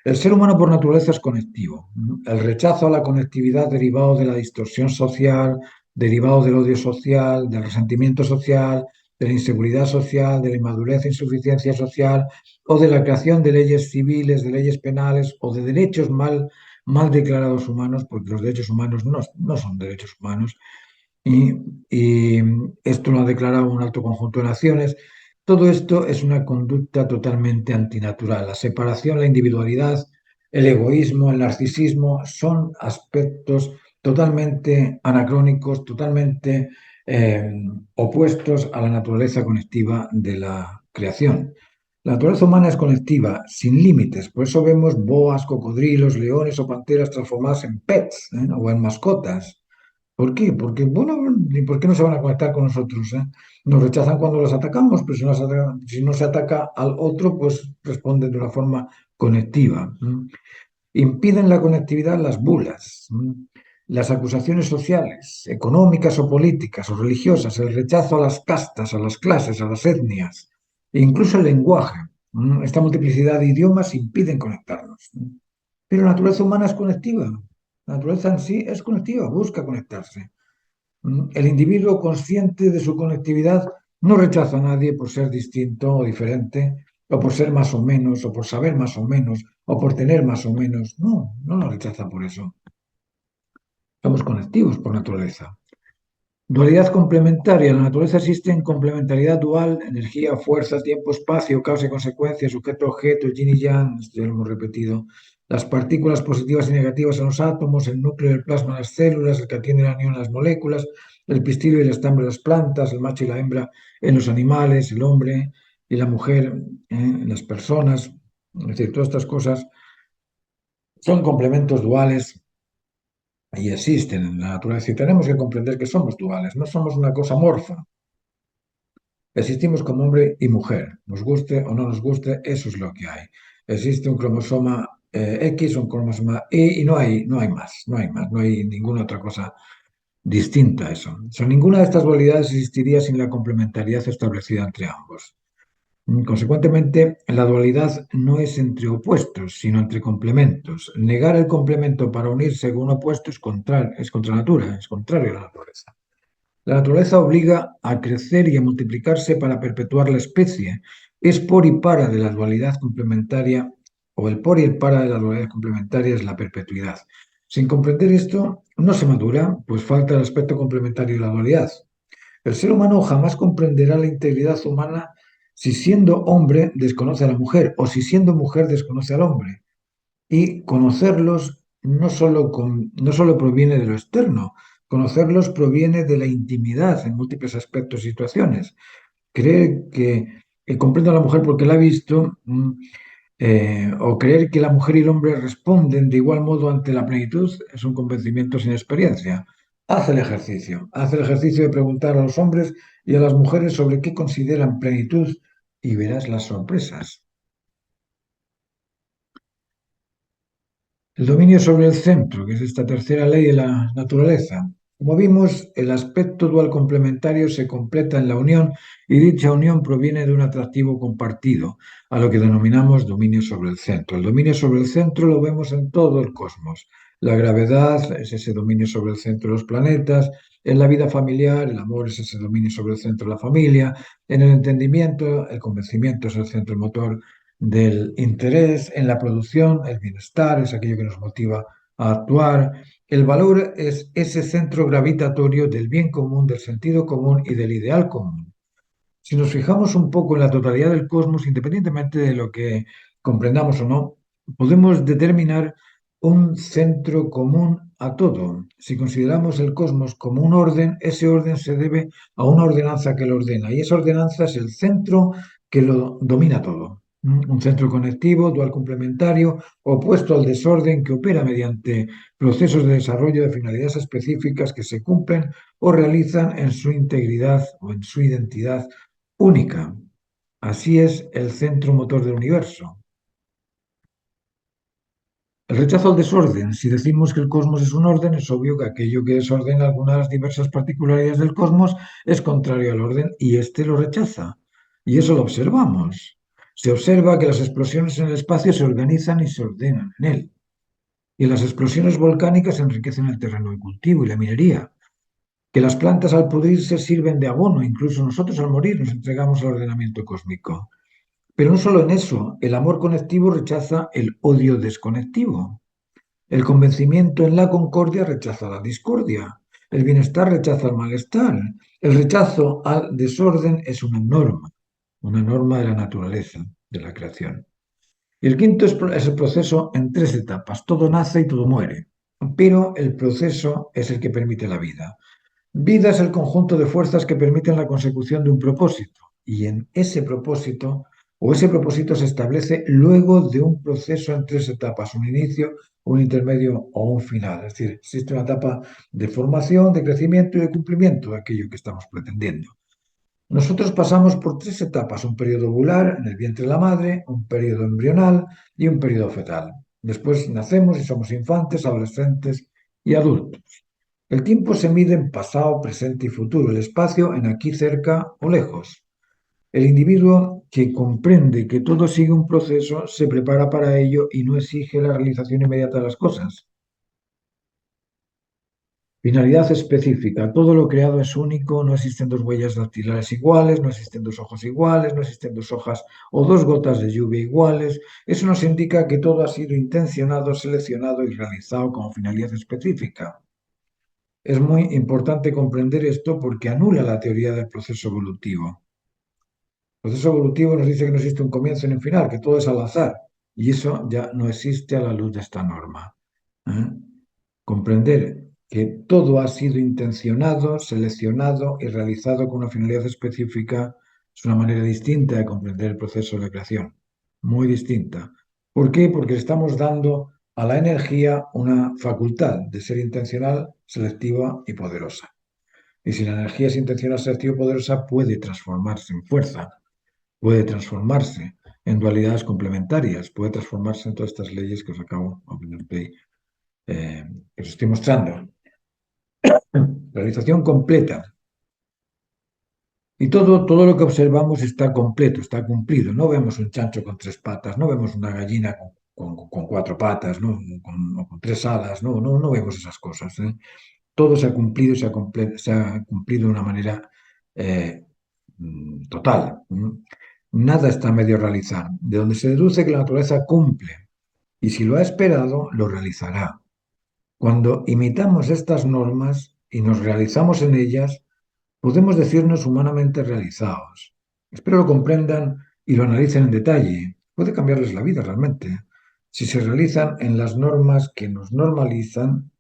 El ser humano por naturaleza es conectivo. El rechazo a la conectividad derivado de la distorsión social, derivado del odio social, del resentimiento social, de la inseguridad social, de la inmadurez e insuficiencia social, o de la creación de leyes civiles, de leyes penales o de derechos mal declarados humanos, porque los derechos humanos no son derechos humanos, y, y esto lo ha declarado un alto conjunto de naciones. Todo esto es una conducta totalmente antinatural. La separación, la individualidad, el egoísmo, el narcisismo son aspectos totalmente anacrónicos, totalmente opuestos a la naturaleza conectiva de la creación. La naturaleza humana es conectiva, sin límites. Por eso vemos boas, cocodrilos, leones o panteras transformadas en pets, o en mascotas. ¿Por qué? Porque, bueno, ¿y por qué no se van a conectar con nosotros? Nos rechazan cuando los atacamos, pero si no se ataca al otro, pues responden de una forma conectiva. Impiden la conectividad las bulas, las acusaciones sociales, económicas o políticas o religiosas, el rechazo a las castas, a las clases, a las etnias, e incluso el lenguaje. Esta multiplicidad de idiomas impiden conectarnos. Pero la naturaleza humana es conectiva. La naturaleza en sí es conectiva, busca conectarse. El individuo consciente de su conectividad no rechaza a nadie por ser distinto o diferente, o por ser más o menos, o por saber más o menos, o por tener más o menos. No, no lo rechaza por eso. Somos conectivos por naturaleza. Dualidad complementaria. En la naturaleza existe en complementariedad dual, energía, fuerza, tiempo, espacio, causa y consecuencia, sujeto, objeto, yin y yang, esto ya lo hemos repetido. Las partículas positivas y negativas en los átomos, el núcleo del plasma en las células, el cation y el anión en las moléculas, el pistil y el estambre en las plantas, el macho y la hembra en los animales, el hombre y la mujer en las personas. Es decir, todas estas cosas son complementos duales y existen en la naturaleza y tenemos que comprender que somos duales, no somos una cosa morfa. Existimos como hombre y mujer, nos guste o no nos guste, eso es lo que hay. Existe un cromosoma X, un cromosoma Y y no hay más, no hay ninguna otra cosa distinta a eso. Ninguna de estas dualidades existiría sin la complementariedad establecida entre ambos. Consecuentemente, la dualidad no es entre opuestos, sino entre complementos. Negar el complemento para unirse con un opuesto es contra natura, es contrario a la naturaleza. La naturaleza obliga a crecer y a multiplicarse para perpetuar la especie. Es por y para de la dualidad complementaria, o el por y el para de la dualidad complementaria es la perpetuidad. Sin comprender esto, no se madura, pues falta el aspecto complementario de la dualidad. El ser humano jamás comprenderá la integridad humana si siendo hombre desconoce a la mujer o si siendo mujer desconoce al hombre. Y conocerlos no solo proviene de lo externo, conocerlos proviene de la intimidad en múltiples aspectos y situaciones. Creer que comprendo a la mujer porque la ha visto, o creer que la mujer y el hombre responden de igual modo ante la plenitud, es un convencimiento sin experiencia. Haz el ejercicio de preguntar a los hombres y a las mujeres sobre qué consideran plenitud y verás las sorpresas. El dominio sobre el centro, que es esta tercera ley de la naturaleza. Como vimos, el aspecto dual complementario se completa en la unión y dicha unión proviene de un atractivo compartido, a lo que denominamos dominio sobre el centro. El dominio sobre el centro lo vemos en todo el cosmos. La gravedad es ese dominio sobre el centro de los planetas, en la vida familiar el amor es ese dominio sobre el centro de la familia, en el entendimiento el convencimiento es el centro motor del interés, en la producción, el bienestar es aquello que nos motiva a actuar. El valor es ese centro gravitatorio del bien común, del sentido común y del ideal común. Si nos fijamos un poco en la totalidad del cosmos, independientemente de lo que comprendamos o no, podemos determinar un centro común a todo. Si consideramos el cosmos como un orden, ese orden se debe a una ordenanza que lo ordena y esa ordenanza es el centro que lo domina todo. Un centro conectivo, dual complementario, opuesto al desorden que opera mediante procesos de desarrollo de finalidades específicas que se cumplen o realizan en su integridad o en su identidad única. Así es el centro motor del universo. El rechazo al desorden. Si decimos que el cosmos es un orden, es obvio que aquello que desordena algunas diversas particularidades del cosmos es contrario al orden y éste lo rechaza. Y eso lo observamos. Se observa que las explosiones en el espacio se organizan y se ordenan en él. Y las explosiones volcánicas enriquecen el terreno de cultivo y la minería. Que las plantas al pudrirse sirven de abono, incluso nosotros al morir nos entregamos al ordenamiento cósmico. Pero no solo en eso, el amor conectivo rechaza el odio desconectivo. El convencimiento en la concordia rechaza la discordia. El bienestar rechaza el malestar. El rechazo al desorden es una norma de la naturaleza, de la creación. Y el quinto es el proceso en tres etapas. Todo nace y todo muere. Pero el proceso es el que permite la vida. Vida es el conjunto de fuerzas que permiten la consecución de un propósito. Y en ese propósito, o ese propósito se establece luego de un proceso en tres etapas, un inicio, un intermedio o un final. Es decir, existe una etapa de formación, de crecimiento y de cumplimiento de aquello que estamos pretendiendo. Nosotros pasamos por tres etapas, un periodo ovular en el vientre de la madre, un periodo embrional y un periodo fetal. Después nacemos y somos infantes, adolescentes y adultos. El tiempo se mide en pasado, presente y futuro, el espacio en aquí cerca o lejos. El individuo que comprende que todo sigue un proceso se prepara para ello y no exige la realización inmediata de las cosas. Finalidad específica. Todo lo creado es único, no existen dos huellas dactilares iguales, no existen dos ojos iguales, no existen dos hojas o dos gotas de lluvia iguales. Eso nos indica que todo ha sido intencionado, seleccionado y realizado como finalidad específica. Es muy importante comprender esto porque anula la teoría del proceso evolutivo. El proceso evolutivo nos dice que no existe un comienzo ni un final, que todo es al azar. Y eso ya no existe a la luz de esta norma. ¿Eh? Comprender que todo ha sido intencionado, seleccionado y realizado con una finalidad específica es una manera distinta de comprender el proceso de la creación. Muy distinta. ¿Por qué? Porque le estamos dando a la energía una facultad de ser intencional, selectiva y poderosa. Y si la energía es intencional, selectiva y poderosa, puede transformarse en fuerza, puede transformarse en dualidades complementarias, puede transformarse en todas estas leyes que os acabo que os estoy mostrando. Realización completa. Y todo lo que observamos está completo, está cumplido. No vemos un chancho con tres patas, no vemos una gallina con cuatro patas, ¿no? O con tres alas, no vemos esas cosas. ¿Eh? Todo se ha cumplido y se ha cumplido de una manera eh, total. Nada está a medio realizar, de donde se deduce que la naturaleza cumple y si lo ha esperado, lo realizará. Cuando imitamos estas normas y nos realizamos en ellas, podemos decirnos humanamente realizados. Espero lo comprendan y lo analicen en detalle. Puede cambiarles la vida realmente. Si se realizan en las normas que nos normalizan,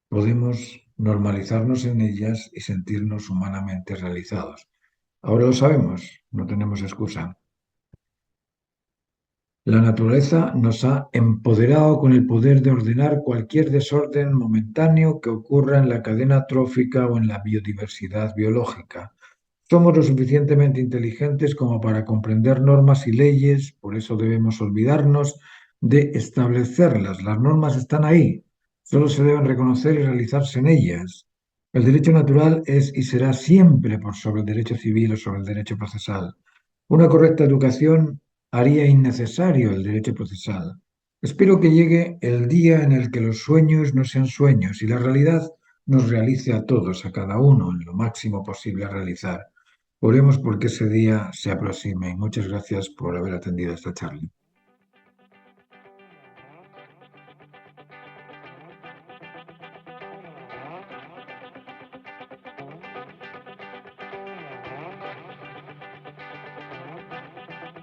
podemos normalizarnos en ellas y sentirnos humanamente realizados. Ahora lo sabemos, no tenemos excusa. La naturaleza nos ha empoderado con el poder de ordenar cualquier desorden momentáneo que ocurra en la cadena trófica o en la biodiversidad biológica. Somos lo suficientemente inteligentes como para comprender normas y leyes, por eso debemos olvidarnos de establecerlas. Las normas están ahí, solo se deben reconocer y realizarse en ellas. El derecho natural es y será siempre por sobre el derecho civil o sobre el derecho procesal. Una correcta educación haría innecesario el derecho procesal. Espero que llegue el día en el que los sueños no sean sueños y la realidad nos realice a todos, a cada uno, en lo máximo posible a realizar. Oremos porque ese día se aproxime. Muchas gracias por haber atendido esta charla.